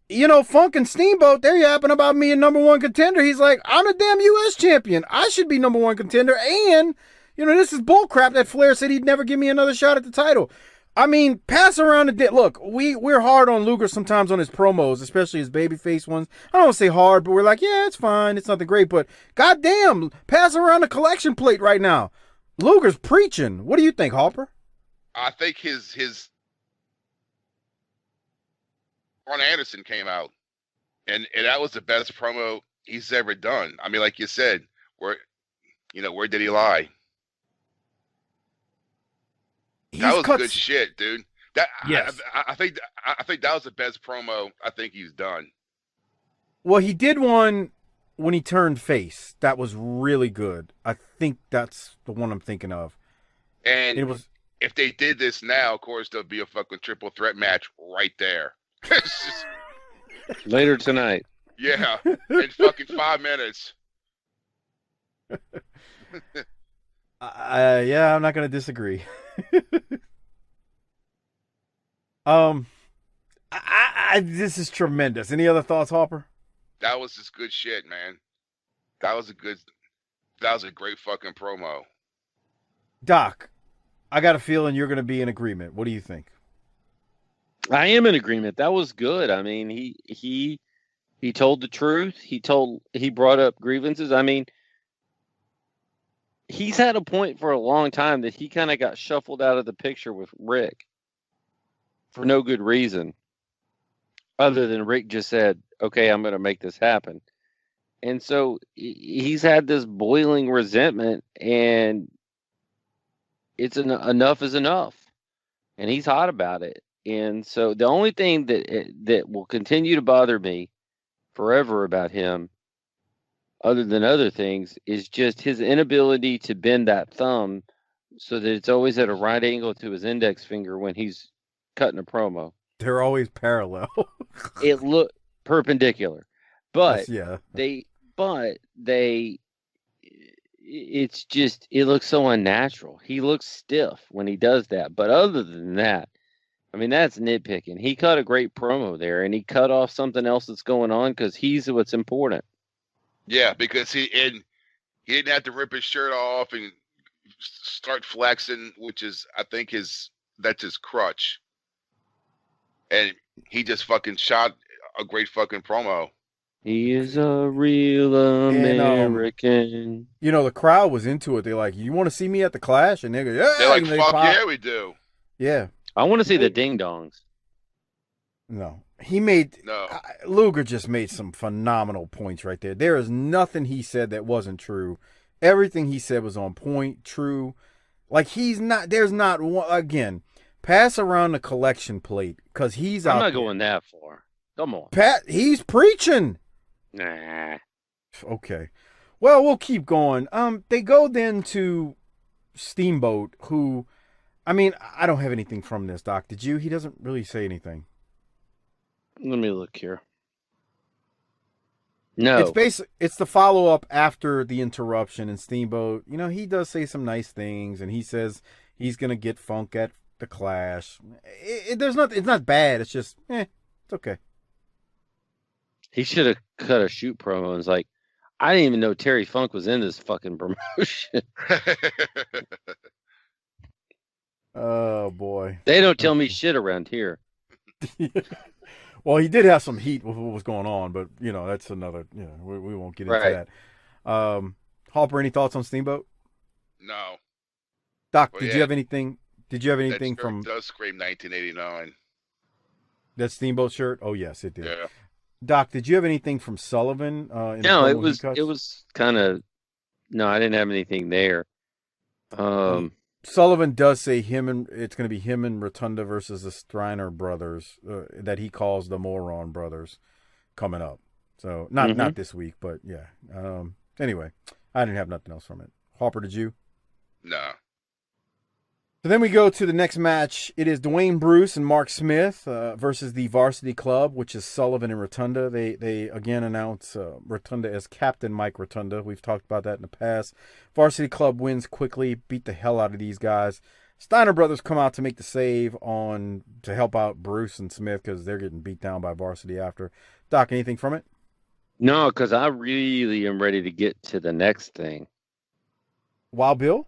you know, Funk and Steamboat, they're yapping about me a number one contender. He's like, I'm a damn U.S. champion. I should be number one contender. And, you know, this is bullcrap that Flair said he'd never give me another shot at the title. I mean, pass around the look, we're hard on Luger sometimes on his promos, especially his babyface ones. I don't want to say hard, but we're like, yeah, it's fine. It's nothing great. But goddamn, pass around the collection plate right now. Luger's preaching. What do you think, Harper? I think his Ron Anderson came out, and that was the best promo he's ever done. I mean, like you said, where did he lie? That was good shit, dude. Yes. I think that was the best promo I think he's done. Well, he did one when he turned face. That was really good. I think that's the one I'm thinking of. And it was. If they did this now, of course, there'll be a fucking triple threat match right there. Later tonight. Yeah, in fucking 5 minutes. Yeah, I'm not going to disagree. This is tremendous. Any other thoughts, Harper? That was just good shit, man. That was a great fucking promo. Doc, I got a feeling you're going to be in agreement. What do you think? I am in agreement. That was good. I mean, he told the truth. He brought up grievances. I mean, he's had a point for a long time that he kind of got shuffled out of the picture with Rick for no good reason, other than Rick just said, okay, I'm going to make this happen. And so he's had this boiling resentment, and it's enough is enough. And he's hot about it. And so the only thing that will continue to bother me forever about him, other than other things, is just his inability to bend that thumb so that it's always at a right angle to his index finger when he's cutting a promo. They're always parallel. It looked perpendicular, but yeah. It's just, it looks so unnatural. He looks stiff when he does that. But other than that, I mean, that's nitpicking. He cut a great promo there, and he cut off something else that's going on because he's what's important. Yeah, because he didn't have to rip his shirt off and start flexing, which is, I think, that's his crutch. And he just fucking shot a great fucking promo. He is a real American. You know, the crowd was into it. They're like, you want to see me at the Clash? And they go, yeah. They're like, fuck yeah, we do. Yeah. I want to see the ding-dongs. No. Luger just made some phenomenal points right there. There is nothing he said that wasn't true. Everything he said was on point, true. Like, there's not one, again, pass around the collection plate, because he's out I'm not there. going that far. Come on. He's preaching. Nah. Okay. Well, we'll keep going. They go then to Steamboat, who, I mean, I don't have anything from this, Doc. Did you? He doesn't really say anything. Let me look here. No. It's the follow-up after the interruption, and Steamboat, you know, he does say some nice things, and he says he's going to get Funk at the Clash. It's not bad. It's just, it's okay. He should have cut a shoot promo and was like, I didn't even know Terry Funk was in this fucking promotion. Oh, boy. They don't tell me shit around here. Well, he did have some heat with what was going on, but, you know, that's another, we won't get into that. Harper, any thoughts on Steamboat? No. Doc, Well, did yeah. you have anything? Did you have That anything shirt from does scream 1989. that Steamboat shirt? Oh yes, it did. Yeah. Doc, did you have anything from Sullivan? In the No, promo he cuts? it was kind of no. I didn't have anything there. Sullivan does say it's going to be him and Rotunda versus the Steiner brothers that he calls the Moron brothers coming up. So not this week, but yeah. Anyway, I didn't have nothing else from it. Harper, did you? No. So then we go to the next match. It is Dwayne Bruce and Mark Smith versus the Varsity Club, which is Sullivan and Rotunda. They again announce Rotunda as Captain Mike Rotunda. We've talked about that in the past. Varsity Club wins quickly, beat the hell out of these guys. Steiner brothers come out to make the save to help out Bruce and Smith because they're getting beat down by Varsity after. Doc, anything from it? No, because I really am ready to get to the next thing. Wild Bill?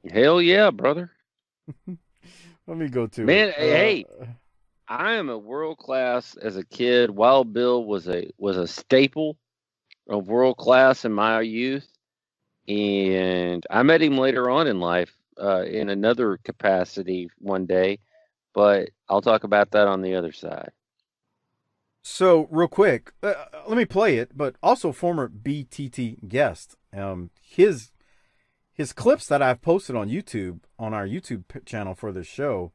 Hell yeah, brother. Let me go to Man, it. hey, I am a world class as a kid. Wild Bill was a staple of world class in my youth, and I met him later on in life in another capacity one day, but I'll talk about that on the other side. So, real quick, let me play it, but also former BTT guest. His clips that I've posted on YouTube, on our YouTube channel for this show,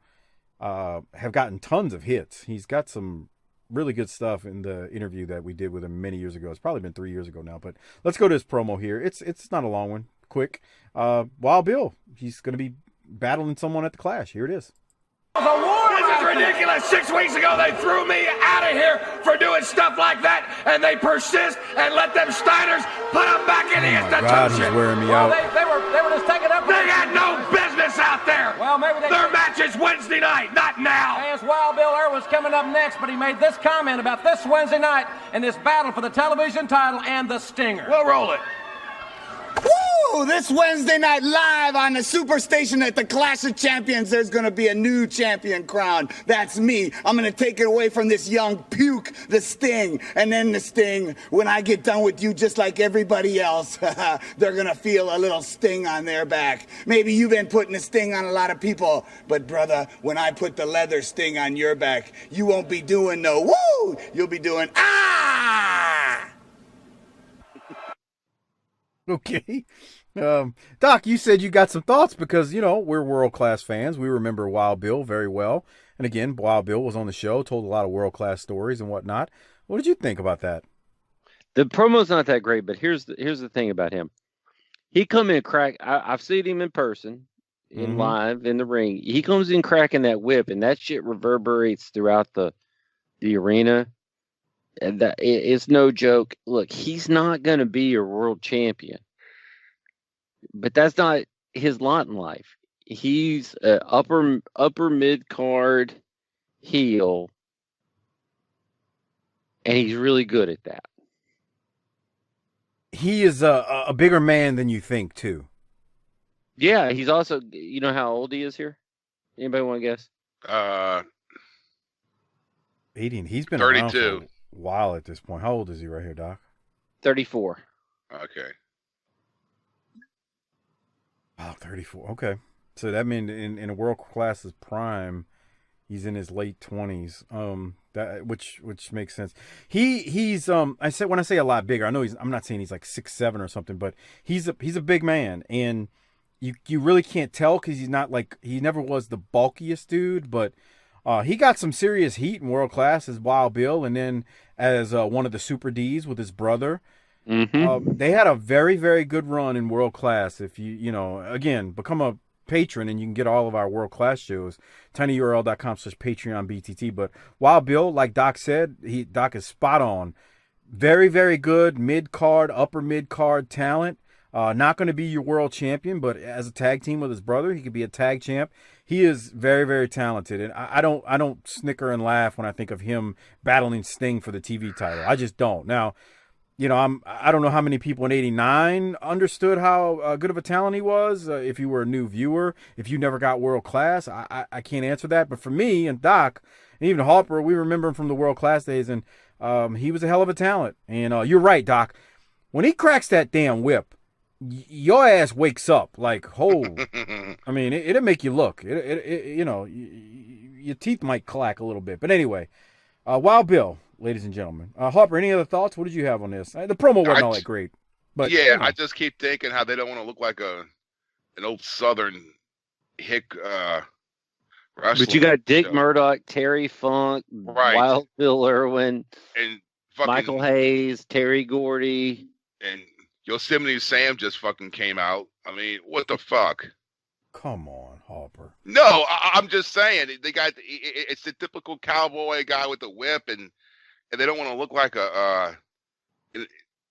have gotten tons of hits. He's got some really good stuff in the interview that we did with him many years ago. It's probably been 3 years ago now, but let's go to his promo here. It's not a long one, quick. Wild Bill, he's going to be battling someone at the Clash. Here it is. This is ridiculous. 6 weeks ago, they threw me out of here for doing stuff like that, and they persist and let them Steiners put them back in the institution. God, he's wearing me out. They were just taking up. They had no business out there. Well, maybe Their match is Wednesday night, not now. As Wild Bill Irwin's coming up next, but he made this comment about this Wednesday night and this battle for the television title and the Stinger. We'll roll it. Woo! This Wednesday night live on the Superstation at the Clash of Champions, there's going to be a new champion crowned. That's me. I'm going to take it away from this young puke, the Sting. And then the Sting, when I get done with you just like everybody else, they're going to feel a little sting on their back. Maybe you've been putting a sting on a lot of people, but brother, when I put the leather sting on your back, you won't be doing no woo! You'll be doing ah! Okay. Doc, you said you got some thoughts because, we're world-class fans. We remember Wild Bill very well. And again, Wild Bill was on the show, told a lot of world-class stories and whatnot. What did you think about that? The promo's not that great, but here's the thing about him. He come in crack. I've seen him in person, live in the ring. He comes in cracking that whip, and that shit reverberates throughout the arena. And it's no joke. Look, he's not going to be a world champion, but that's not his lot in life. He's an upper mid card heel, and he's really good at that. He is a bigger man than you think, too. Yeah, he's also. You know how old he is here? Anybody want to guess? 18. He's been 32. around for a while at this point. How old is he right here, Doc? 34. Okay. Wow, 34. Okay. So that means in a world class's prime, he's in his late 20s. Which makes sense. He's when I say a lot bigger, I know I'm not saying he's like 6'7" or something, but he's a big man, and you really can't tell because he's not like, he never was the bulkiest dude, but he got some serious heat in world class as Wild Bill, and then as one of the Super Ds with his brother. They had a very, very good run in world class. If you again, become a patron and you can get all of our world class shows, tinyurl.com/PatreonBTT. But Wild Bill, like Doc said, Doc is spot on. Very, very good mid-card, upper mid-card talent. Not going to be your world champion, but as a tag team with his brother, he could be a tag champ. He is very, very talented, and I don't snicker and laugh when I think of him battling Sting for the TV title. I just don't. Now, I don't know how many people in '89 understood how good of a talent he was. If you were a new viewer, if you never got world class, I can't answer that. But for me and Doc, and even Harper, we remember him from the world class days, and he was a hell of a talent. And you're right, Doc. When he cracks that damn whip, your ass wakes up like, I mean, it'll make you look. You know, your teeth might clack a little bit. But anyway, Wild Bill, ladies and gentlemen. Harper, any other thoughts? What did you have on this? The promo wasn't all that great. But yeah, you know. I just keep thinking how they don't want to look like an old Southern hick wrestler. But you got Dick Murdoch, Terry Funk, Wild Bill Irwin, and Michael Hayes, Terry Gordy, and Yosemite Sam just fucking came out. I mean, what the fuck? Come on, Harper. No, I'm just saying they got it's the typical cowboy guy with the whip, and they don't want to look like a.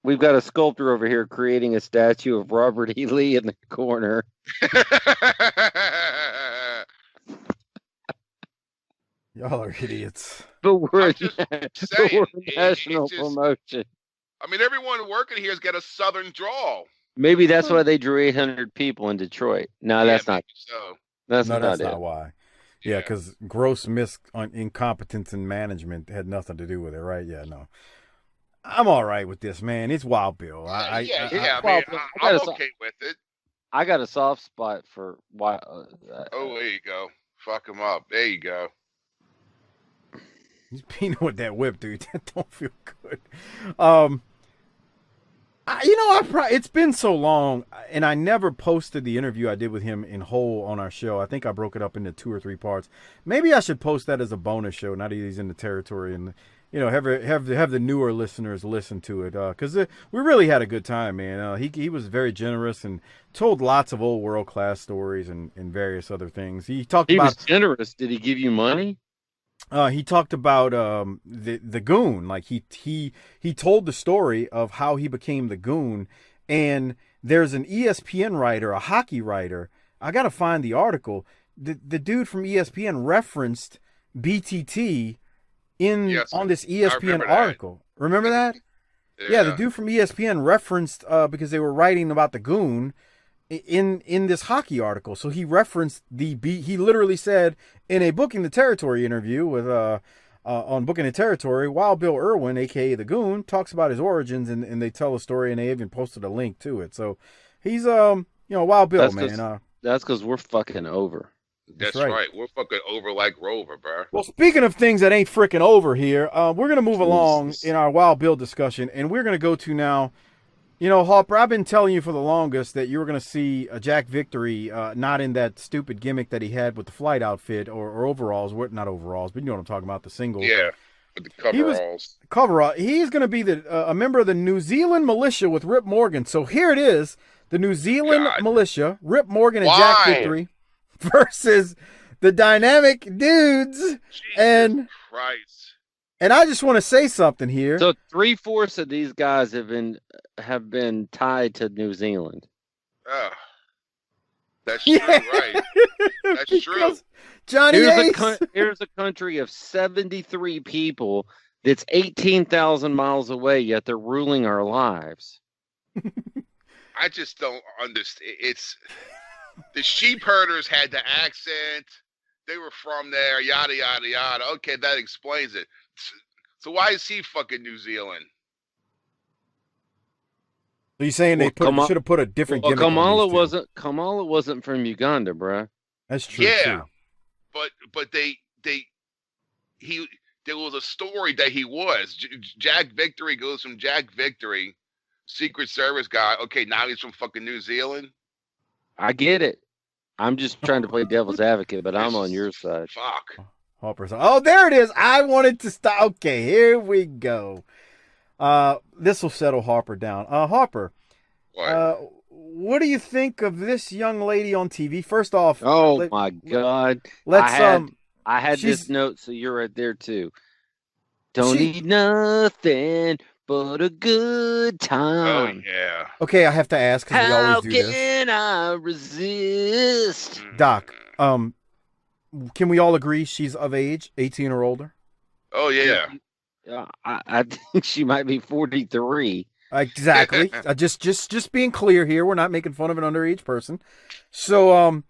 We've got a sculptor over here creating a statue of Robert E. Lee in the corner. Y'all are idiots. But we're national promotion. I mean, everyone working here has got a Southern drawl. Maybe that's why they drew 800 people in Detroit. No, that's not. So. That's not why. Yeah, because gross incompetence in management had nothing to do with it, right? Yeah, no. I'm all right with this, man. It's Wild Bill. I'm okay with it. I got a soft spot for Wild. There you go. Fuck him up. There you go. He's peeing with that whip, dude. That don't feel good. It's been so long, and I never posted the interview I did with him in whole on our show. I think I broke it up into 2 or 3 parts. Maybe I should post that as a bonus show, now that he's in the territory, and have the newer listeners listen to it, because we really had a good time, man. He was very generous and told lots of old world class stories and various other things. He was generous. Did he give you money? He talked about the Goon. Like he told the story of how he became the Goon, and there's an ESPN writer, a hockey writer. I gotta find the article. The dude from ESPN referenced BTT on this ESPN article. Remember that? Yeah, the dude from ESPN referenced because they were writing about the Goon in this hockey article. So he referenced he literally said in a Booking the Territory interview with on Booking the Territory, Wild Bill Irwin, aka the Goon, talks about his origins, and they tell a story, and they even posted a link to it. So he's Wild Bill, man. That's because we're fucking over. That's right. We're fucking over like Rover, bro. Well, speaking of things that ain't freaking over here, we're gonna move along in our Wild Bill discussion, and we're gonna go to now. Harper, I've been telling you for the longest that you were going to see a Jack Victory, not in that stupid gimmick that he had with the flight outfit or overalls. Not overalls, but you know what I'm talking about, the single. Yeah, with the coveralls. Coverall. He's going to be a member of the New Zealand militia with Rip Morgan. So here it is, the New Zealand militia, Rip Morgan and Jack Victory versus the Dynamic Dudes. Jesus Christ. And I just want to say something here. So 3/4 of these guys have been tied to New Zealand. That's true, right? That's true. Johnny here's a country of 73 people that's 18,000 miles away, yet they're ruling our lives. I just don't understand. It's the sheep herders had the accent. They were from there, yada, yada, yada. Okay, that explains it. So why is he fucking New Zealand? Are you saying they should have put a different gimmick Kamala wasn't from Uganda, bruh. That's true. Yeah, too. but there was a story that he was. Jack Victory goes from Jack Victory, Secret Service guy. Okay, now he's from fucking New Zealand. I get it. I'm just trying to play devil's advocate, but I'm on your side. Fuck. Harper's. Oh, there it is. I wanted to stop. Okay, here we go. This will settle Harper down. Harper, what do you think of this young lady on TV? First off, my God, I had this note, so you're right there too. Don't need nothing but a good time. Oh yeah. Okay, I have to ask because we always do this. How can I resist? Doc, can we all agree she's of age, 18 or older? Oh, yeah. I think she might be 43. Exactly. Just being clear here. We're not making fun of an underage person. So,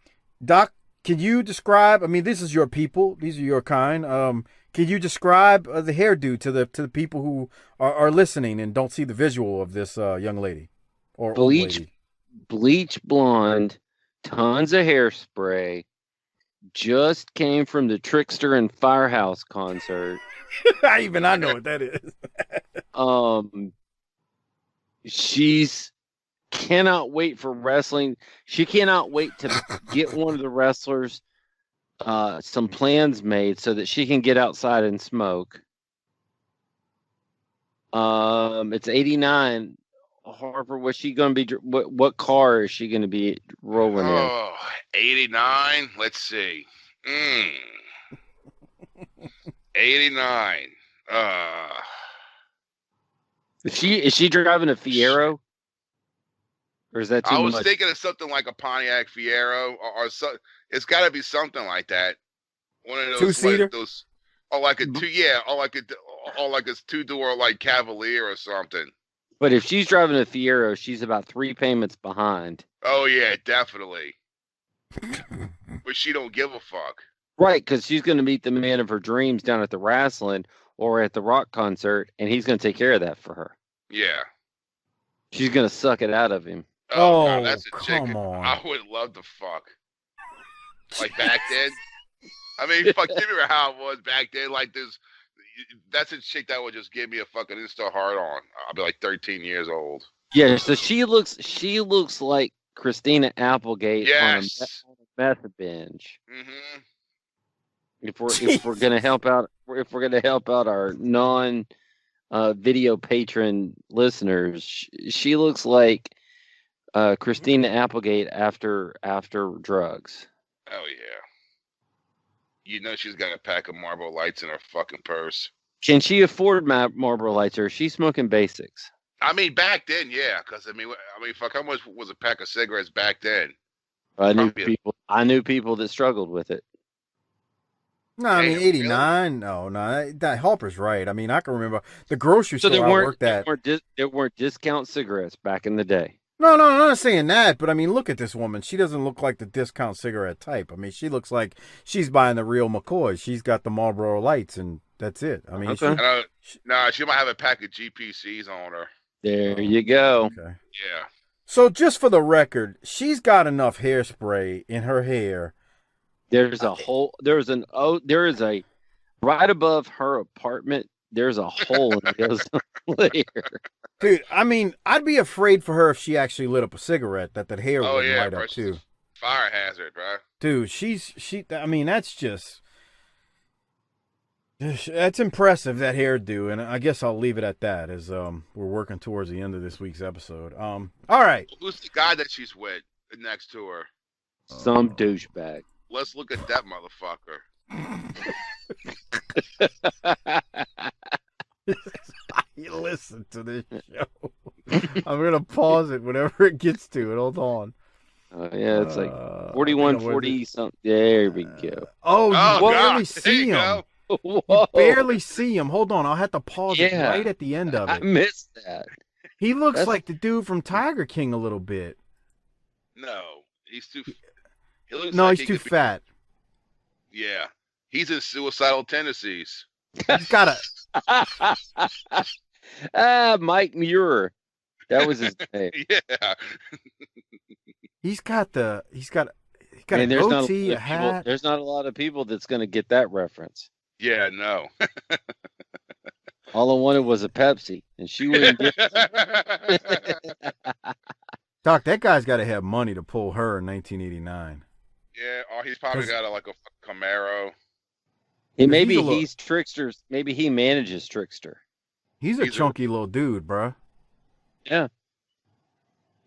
Doc, can you describe, I mean, this is your people. These are your kind. Can you describe the hairdo to the people who are listening and don't see the visual of this young lady? Or bleach bleach blonde, tons of hairspray, just came from the Trickster and Firehouse concert. Even I know what that is. She's cannot wait for wrestling. She cannot wait to get one of the wrestlers some plans made so that she can get outside and smoke. It's 89. Harper, what's she going to be? What car is she going to be rolling in? 89. Let's see. 89. Is she driving a Fiero? Or is that too much? I was thinking of something like a Pontiac Fiero or so. It's got to be something like that. One of those two-seater, like those, or like a a two-door like Cavalier or something. But if she's driving a Fiero, she's about 3 payments behind. Oh yeah, definitely. But she don't give a fuck. Right, because she's going to meet the man of her dreams down at the wrestling or at the rock concert, and he's going to take care of that for her. Yeah. She's going to suck it out of him. Oh, God, that's a chick on. I would love to fuck. Like back then. I mean, fuck, you remember how it was back then? Like this, that's a chick that would just give me a fucking insta hard on. I'll be like 13 years old. Yeah, so she looks like Christina Applegate on a meth binge. Mm-hmm. If we're gonna help out our non video patron listeners, she looks like Christina Applegate after drugs. Oh yeah. You know she's got a pack of Marlboro Lights in her fucking purse. Can she afford Marlboro Lights, or is she smoking basics? I mean, back then, yeah. Because I mean, fuck, how much was a pack of cigarettes back then? I knew people that struggled with it. No, I mean 89. Really? No, that Harper's right. I mean, I can remember the grocery store I worked at. There weren't discount cigarettes back in the day. No, I'm not saying that, but I mean, look at this woman. She doesn't look like the discount cigarette type. I mean, she looks like she's buying the real McCoy. She's got the Marlboro Lights, and that's it. I mean, she might have a pack of GPCs on her. There you go. Okay. Yeah. So just for the record, she's got enough hairspray in her hair. There is a right above her apartment. There's a hole in the layer. Dude, I mean, I'd be afraid for her if she actually lit up a cigarette that hair would light up too. Fire hazard, bro. Dude, I mean, that's impressive, that hairdo, and I guess I'll leave it at that as we're working towards the end of this week's episode. All right. Who's the guy that she's with next to her? Some douchebag. Let's look at that motherfucker. You listen to this show. I'm going to pause it whenever it gets to it. Hold on. Yeah, it's like 41, 40 something. There we go. You God. barely see him. You barely see him. Hold on. I'll have to pause it right at the end of it. I missed that. He looks like the dude from Tiger King a little bit. No, he's too... he's too fat. Yeah. He's in suicidal tendencies. He's got Mike Muir. That was his name. Yeah. He's got a goatee, a hat. There's not a lot of people that's going to get that reference. Yeah, no. All I wanted was a Pepsi, and she wouldn't get it. Doc, that guy's got to have money to pull her in 1989. Yeah, or he's probably got a Camaro. Maybe he's Trickster. Maybe he manages Trickster. He's a chunky little dude, bro. Yeah.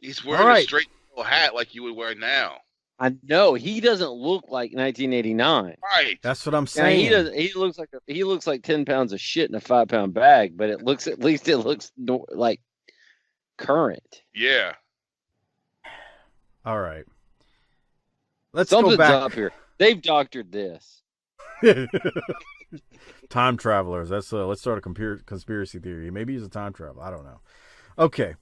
He's wearing a straight little hat like you would wear now. I know. He doesn't look like 1989. Right. That's what I'm saying. He looks like 10 pounds of shit in a 5-pound bag, but at least it looks like current. Yeah. All right. Let's Something's go back up here. They've doctored this. Time travelers. Let's start a conspiracy theory. Maybe he's a time traveler. I don't know. Okay.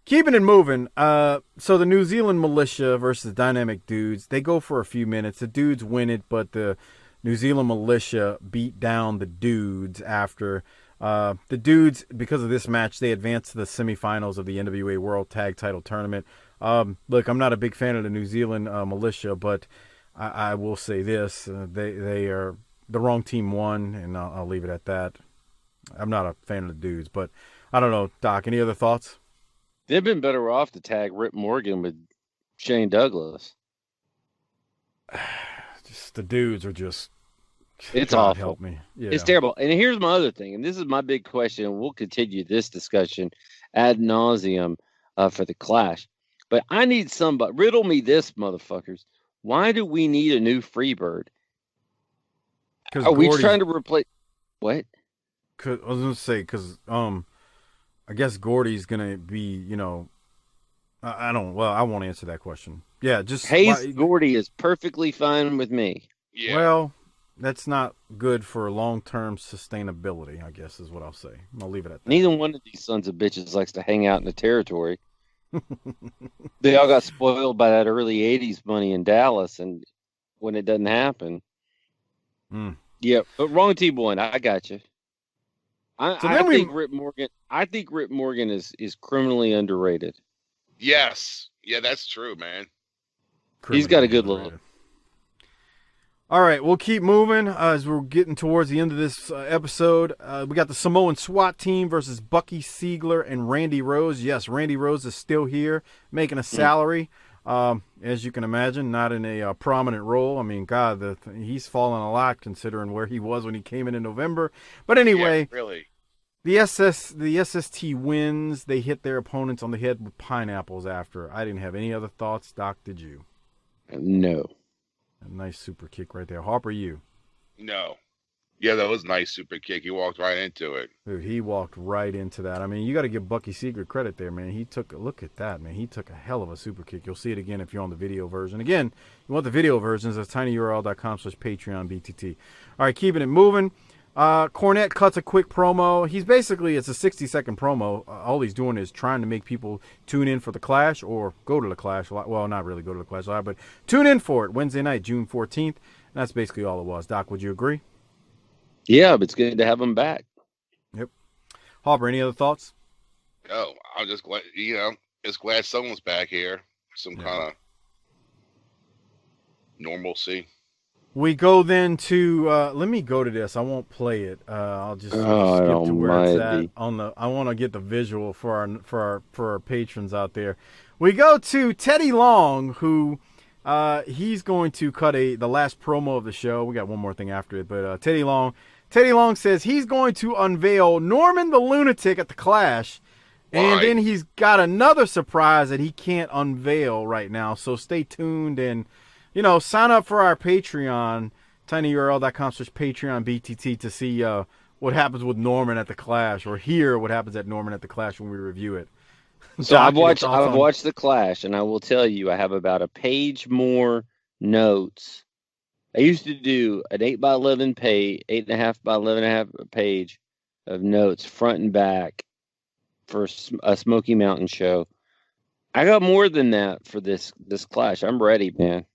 Keeping it moving. So the New Zealand militia versus Dynamic Dudes. They go for a few minutes. The dudes win it, but the New Zealand militia beat down the dudes after. The dudes, because of this match, they advanced to the semifinals of the NWA World Tag Title Tournament. Look, I'm not a big fan of the New Zealand militia, but I will say this: they are the wrong team won, and I'll leave it at that. I'm not a fan of the dudes, but I don't know, Doc. Any other thoughts? They've been better off to tag Rip Morgan with Shane Douglas. Just the dudes are just. It's God awful. Help me. Yeah. It's terrible. And here's my other thing, and this is my big question, and we'll continue this discussion ad nauseum for the Clash. But I need somebody. Riddle me this, motherfuckers. Why do we need a new Freebird? Are we trying to replace what? I was gonna say because I guess Gordy's gonna be, I won't answer that question. Yeah, just Gordy is perfectly fine with me. Yeah. Well, that's not good for long-term sustainability, I guess is what I'll say. I'll leave it at that. Neither one of these sons of bitches likes to hang out in the territory. They all got spoiled by that early 80s money in Dallas, and when it doesn't happen. Yeah, but wrong T-Boy, I got you. I think Rip Morgan is criminally underrated. Yes. Yeah, that's true, man. He's got a good look. All right, we'll keep moving as we're getting towards the end of this episode. We got the Samoan SWAT team versus Bucky Siegler and Randy Rose. Yes, Randy Rose is still here, making a salary. As you can imagine, not in a prominent role. I mean, God, he's fallen a lot considering where he was when he came in November. But anyway, yeah, really. The SST wins. They hit their opponents on the head with pineapples after. I didn't have any other thoughts. Doc, did you? No. A nice super kick right there. Harper, you? No. Yeah, that was a nice super kick. He walked right into it. Dude, he walked right into that. I mean, you got to give Bucky Siegler credit there, man. Look at that, man. He took a hell of a super kick. You'll see it again if you're on the video version. Again, you want the video versions, that's tinyurl.com/PatreonBTT. All right, keeping it moving. Cornette cuts a quick promo. It's a 60-second promo. All he's doing is trying to make people tune in for the Clash or go to the Clash. Well, not really go to the Clash Live, but tune in for it Wednesday night, June 14th. And that's basically all it was. Doc, would you agree? Yeah, but it's good to have him back. Yep. Harper, any other thoughts? No, I'm just glad, just glad someone's back here. Some kind of normalcy. We go then to let me go to this. I won't play it. I'll just skip to where it's at I want to get the visual for our patrons out there. We go to Teddy Long, who he's going to cut the last promo of the show. We got one more thing after it, but Teddy Long says he's going to unveil Norman the Lunatic at the Clash. And then he's got another surprise that he can't unveil right now. So stay tuned and sign up for our Patreon, tinyurl.com/PatreonBTT to see what happens with Norman at the Clash, or hear what happens at Norman at the Clash when we review it. So I've watched the Clash, and I will tell you, I have about a page more notes. I used to do an 8x11 page, 8.5 by 11.5 page of notes, front and back, for a Smoky Mountain show. I got more than that for this Clash. I'm ready, man.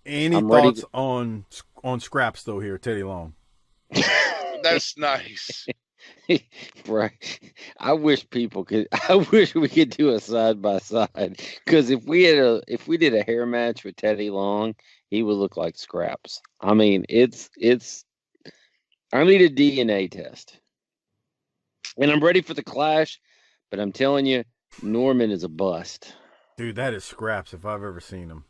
Any thoughts on scraps though here, Teddy Long? That's nice. Right. I wish we could do a side by side, because if we did a hair match with Teddy Long, he would look like Scraps. I mean, I need a DNA test. And I'm ready for the Clash, but I'm telling you, Norman is a bust. Dude, that is Scraps if I've ever seen him.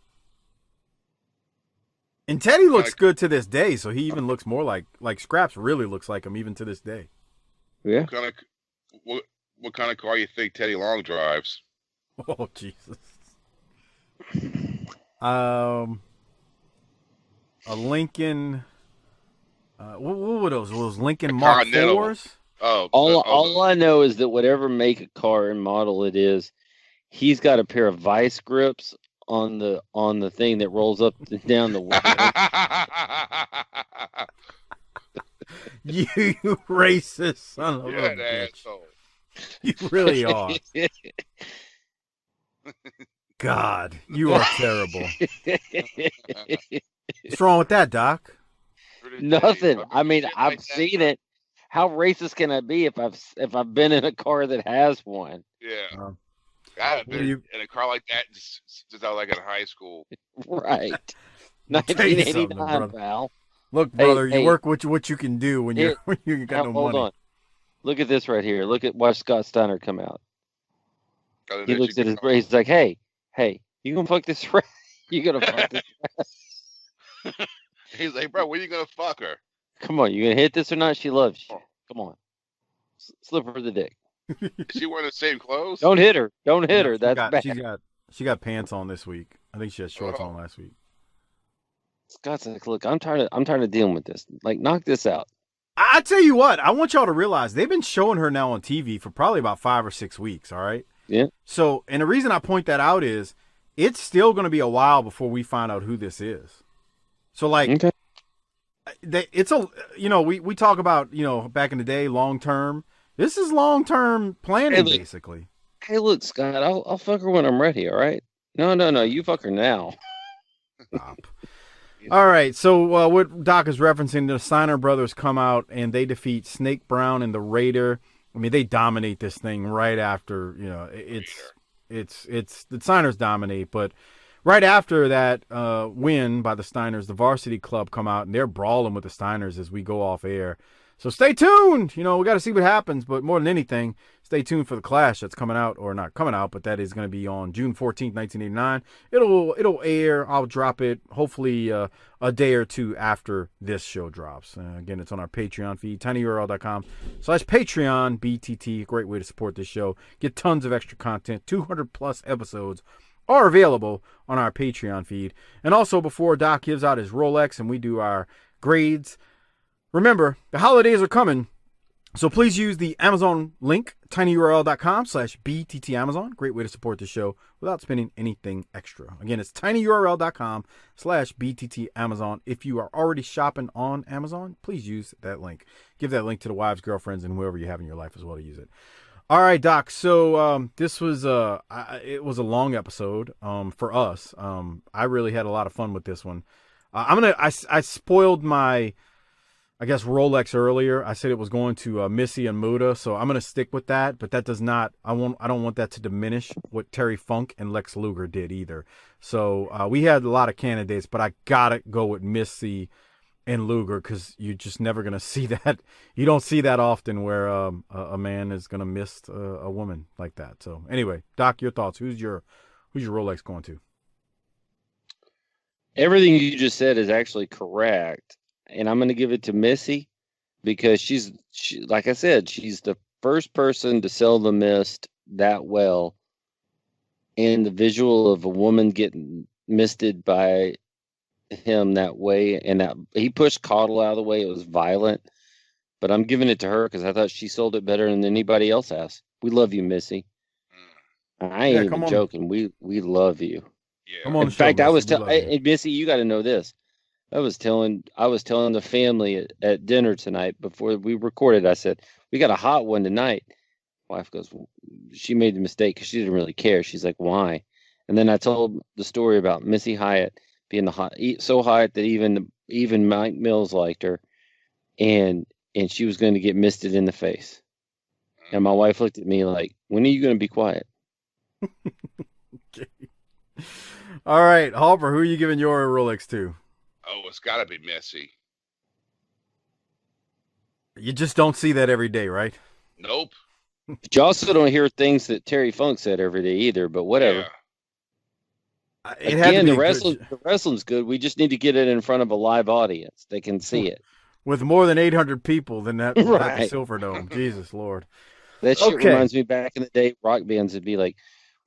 And Teddy looks good to this day, so he even looks more like Scraps really looks like him even to this day. Yeah. What kind of car you think Teddy Long drives? Oh, Jesus. A Lincoln. What were those? Those Lincoln Mark IVs? Oh, all I know is that whatever make a car and model it is, he's got a pair of vice grips on the thing that rolls up and down the window. You racist son of a bitch. Asshole. You really are. God, you are terrible. What's wrong with that, Doc? Nothing. I mean, I've seen it. How racist can I be if I've been in a car that has one? Yeah. God, in a car like that, just out like in high school. Right. Tell you something, 1989, brother. pal. Look, brother, you hey. work what you can do when you got no hold money. on. Look at this right here. Watch Scott Steiner come out. He looks at his brother. He's like, hey, you gonna fuck this rat? You gonna fuck this rat? He's like, bro, when are you gonna fuck her? Come on, you gonna hit this or not? She loves you. Come on. Slip her the dick. Is she wearing the same clothes? Don't hit her. Don't hit her. That's bad. She got pants on this week. I think she had shorts on last week. Scott's like, look, I'm tired of dealing with this. Like, knock this out. I tell you what, I want y'all to realize they've been showing her now on TV for probably about 5 or 6 weeks. All right. Yeah. So, and the reason I point that out is it's still going to be a while before we find out who this is. So, like, okay. It's a, we talk about, back in the day, long term. This is long term planning, basically. Hey, look, Scott, I'll fuck her when I'm ready. All right. No, you fuck her now. Stop. All right, so what Doc is referencing, the Steiner brothers come out and they defeat Snake Brown and the Raider. I mean, they dominate this thing right after, it's the Steiners dominate, but right after that win by the Steiners, the Varsity Club come out and they're brawling with the Steiners as we go off air. So stay tuned. We got to see what happens, but more than anything, stay tuned for the Clash that's coming out, or not coming out, but that is going to be on June 14th, 1989. It'll air. I'll drop it hopefully a day or two after this show drops. Again, it's on our Patreon feed, tinyurl.com/Patreon BTT. Great way to support this show. Get tons of extra content. 200 plus episodes are available on our Patreon feed. And also, before Doc gives out his Rolex and we do our grades, remember, the holidays are coming, so please use the Amazon link, tinyurl.com/BTTAmazon. Great way to support the show without spending anything extra. Again, it's tinyurl.com/BTTAmazon. If you are already shopping on Amazon, please use that link. Give that link to the wives, girlfriends, and whoever you have in your life as well to use it. All right, Doc. So this was it was a long episode for us. I really had a lot of fun with this one. I spoiled my, I guess, Rolex earlier. I said it was going to Missy and Muta, so I'm going to stick with that. But that does not. I don't want that to diminish what Terry Funk and Lex Luger did either. So we had a lot of candidates, but I gotta go with Missy and Luger because you're just never going to see that. You don't see that often where a man is going to miss a woman like that. So anyway, Doc, your thoughts? Who's your Rolex going to? Everything you just said is actually correct. And I'm going to give it to Missy because she, like I said, she's the first person to sell the mist that well. And the visual of a woman getting misted by him that way, and that he pushed Caudle out of the way. It was violent, but I'm giving it to her because I thought she sold it better than anybody else has. We love you, Missy. I ain't even joking. We love you. Yeah. In fact, I was telling Missy, you got to know this. I was telling the family at dinner tonight before we recorded. I said, we got a hot one tonight. Wife goes, she made the mistake because she didn't really care. She's like, why? And then I told the story about Missy Hyatt being so hot that even Mike Mills liked her, and she was going to get misted in the face. And my wife looked at me like, when are you going to be quiet? Okay. All right, Harper, who are you giving your Rolex to? Oh, it's got to be Missy. You just don't see that every day, right? Nope. But you also don't hear things that Terry Funk said every day either, but whatever. Yeah. Again, the wrestling's good. We just need to get it in front of a live audience. They can see it. With more than 800 people than that right. at the Silverdome. Jesus, Lord. That shit reminds me back in the day, rock bands would be like,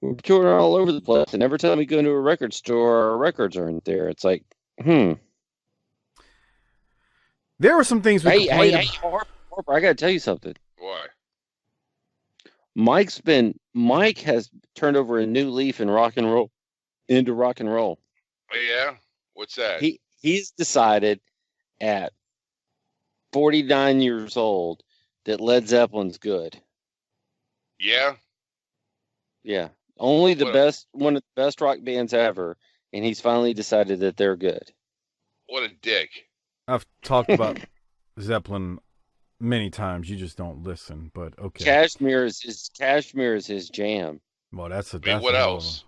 we're touring all over the place, and every time we go into a record store, our records aren't there. It's like, There were some things we complained about. Harper, I got to tell you something. Why? Mike has turned over a new leaf in rock and roll. Into rock and roll. Oh, yeah? What's that? He's decided at 49 years old that Led Zeppelin's good. Yeah? Yeah. Only one of the best rock bands ever, and he's finally decided that they're good. What a dick. I've talked about Zeppelin many times. You just don't listen, but okay. Cashmere is his jam. Well, that's what else?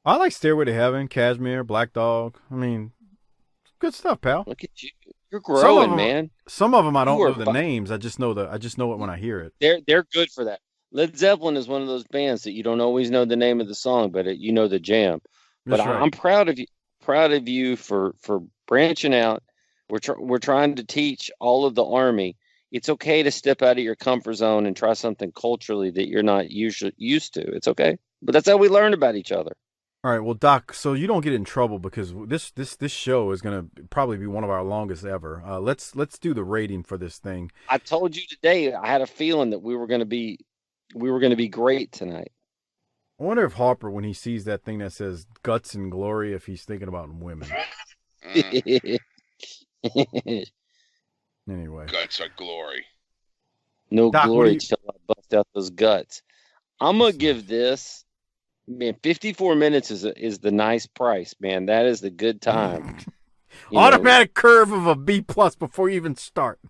I like Stairway to Heaven, Cashmere, Black Dog. I mean, good stuff, pal. Look at you. You're growing, man. Some of them I don't know the names. I just know it when I hear it. They're good for that. Led Zeppelin is one of those bands that you don't always know the name of the song, but you know the jam. But Right. I'm proud of you for branching out. We're trying to teach all of the Army. It's okay to step out of your comfort zone and try something culturally that you're not used to. It's okay, but that's how we learn about each other. All right, well, Doc, so you don't get in trouble because this show is going to probably be one of our longest ever. Let's do the rating for this thing. I told you today I had a feeling that we were going to be great tonight. I wonder if Harper, when he sees that thing that says guts and glory, if he's thinking about women. Anyway. Guts are glory. No Doc, glory till I bust out those guts. I'm going to give this, man, 54 minutes is the nice price, man. That is the good time. Automatic curve of a B+ before you even start.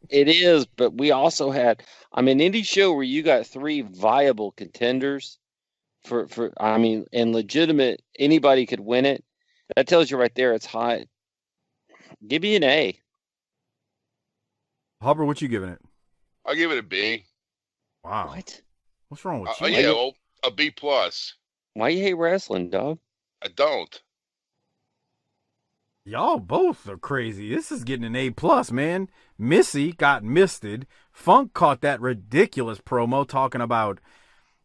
It is, but we also had, any show where you got 3 viable contenders and legitimate, anybody could win it. That tells you right there it's hot. Give me an A. Harper, what you giving it? I'll give it a B. Wow. What? What's wrong with you? A B+. Why you hate wrestling, dog? I don't. Y'all both are crazy. This is getting an A+, man. Missy got misted. Funk caught that ridiculous promo talking about,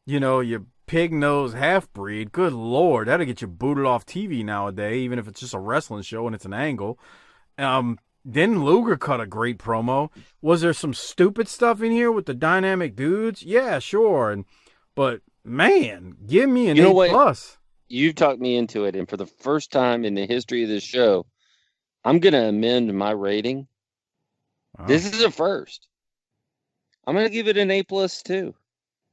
your pig-nosed half-breed. Good Lord, that'll get you booted off TV nowadays, even if it's just a wrestling show and it's an angle. Then Luger cut a great promo. Was there some stupid stuff in here with the dynamic dudes? Yeah, sure. But, man, give me an A+. You talked me into it, and for the first time in the history of this show, I'm going to amend my rating. Wow. This is a first. I'm going to give it an A+ too.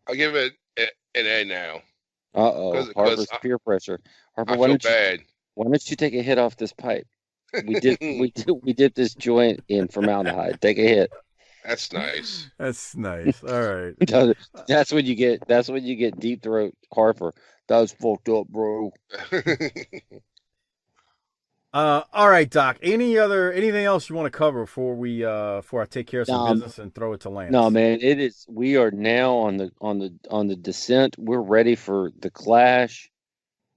I'll give it an A now. Harper's peer pressure. Harper, I feel bad. Why don't you take a hit off this pipe? We did this joint in formaldehyde. Take a hit. That's nice. That's nice. All right. That's when you get deep throat Harper. That was fucked up, bro. All right, Doc. Anything else you want to cover before I take care of some business and throw it to Lance? No, man. It is. We are now on the descent. We're ready for the clash.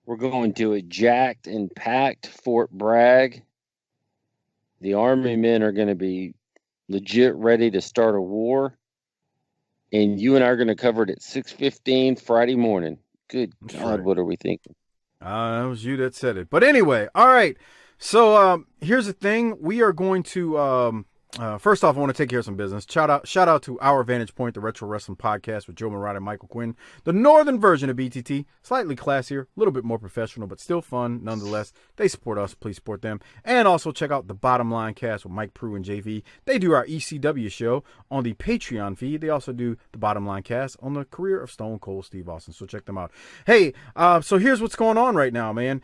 We're going to a jacked and packed Fort Bragg. The Army men are going to be legit ready to start a war. And you and I are going to cover it at 6:15 Friday morning. Good God, what are we thinking? That was you that said it. But anyway, all right. So here's the thing. We are going to first off, I want to take care of some business. Shout out to Our Vantage Point, the Retro Wrestling Podcast with Joe Murata and Michael Quinn. The northern version of BTT, slightly classier, a little bit more professional, but still fun nonetheless. They support us. Please support them. And also check out the Bottom Line Cast with Mike Prue and JV. They do our ECW show on the Patreon feed. They also do the Bottom Line Cast on the career of Stone Cold Steve Austin. So check them out. Hey, so here's what's going on right now, man.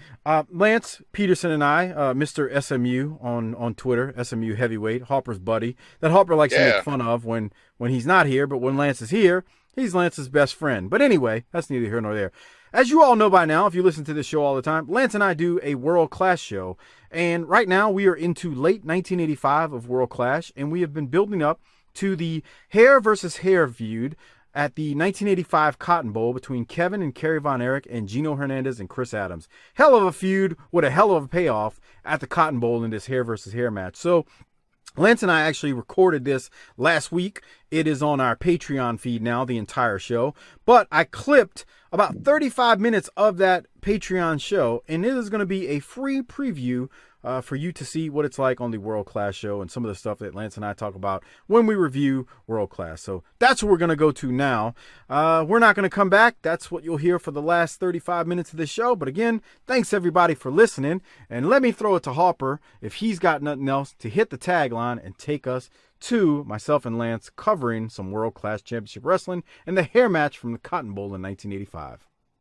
Lance Peterson and I, Mr. SMU on Twitter, SMU Heavyweight, Harper's buddy, that Harper likes to make fun of when he's not here, but when Lance is here, he's Lance's best friend. But anyway, that's neither here nor there. As you all know by now, if you listen to this show all the time, Lance and I do a World Clash show. And right now we are into late 1985 of World Clash, and we have been building up to the hair versus hair feud at the 1985 Cotton Bowl between Kevin and Kerry Von Erich and Gino Hernandez and Chris Adams. Hell of a feud with a hell of a payoff at the Cotton Bowl in this hair versus hair match. So Lance and I actually recorded this last week. It is on our Patreon feed now, the entire show. But I clipped about 35 minutes of that Patreon show, and it is going to be a free preview for you to see what it's like on the World Class show and some of the stuff that Lance and I talk about when we review World Class. So that's what we're going to go to now. We're not going to come back. That's what you'll hear for the last 35 minutes of the show. But again, thanks everybody for listening. And let me throw it to Harper, if he's got nothing else, to hit the tagline and take us to myself and Lance covering some World Class Championship Wrestling and the hair match from the Cotton Bowl in 1985.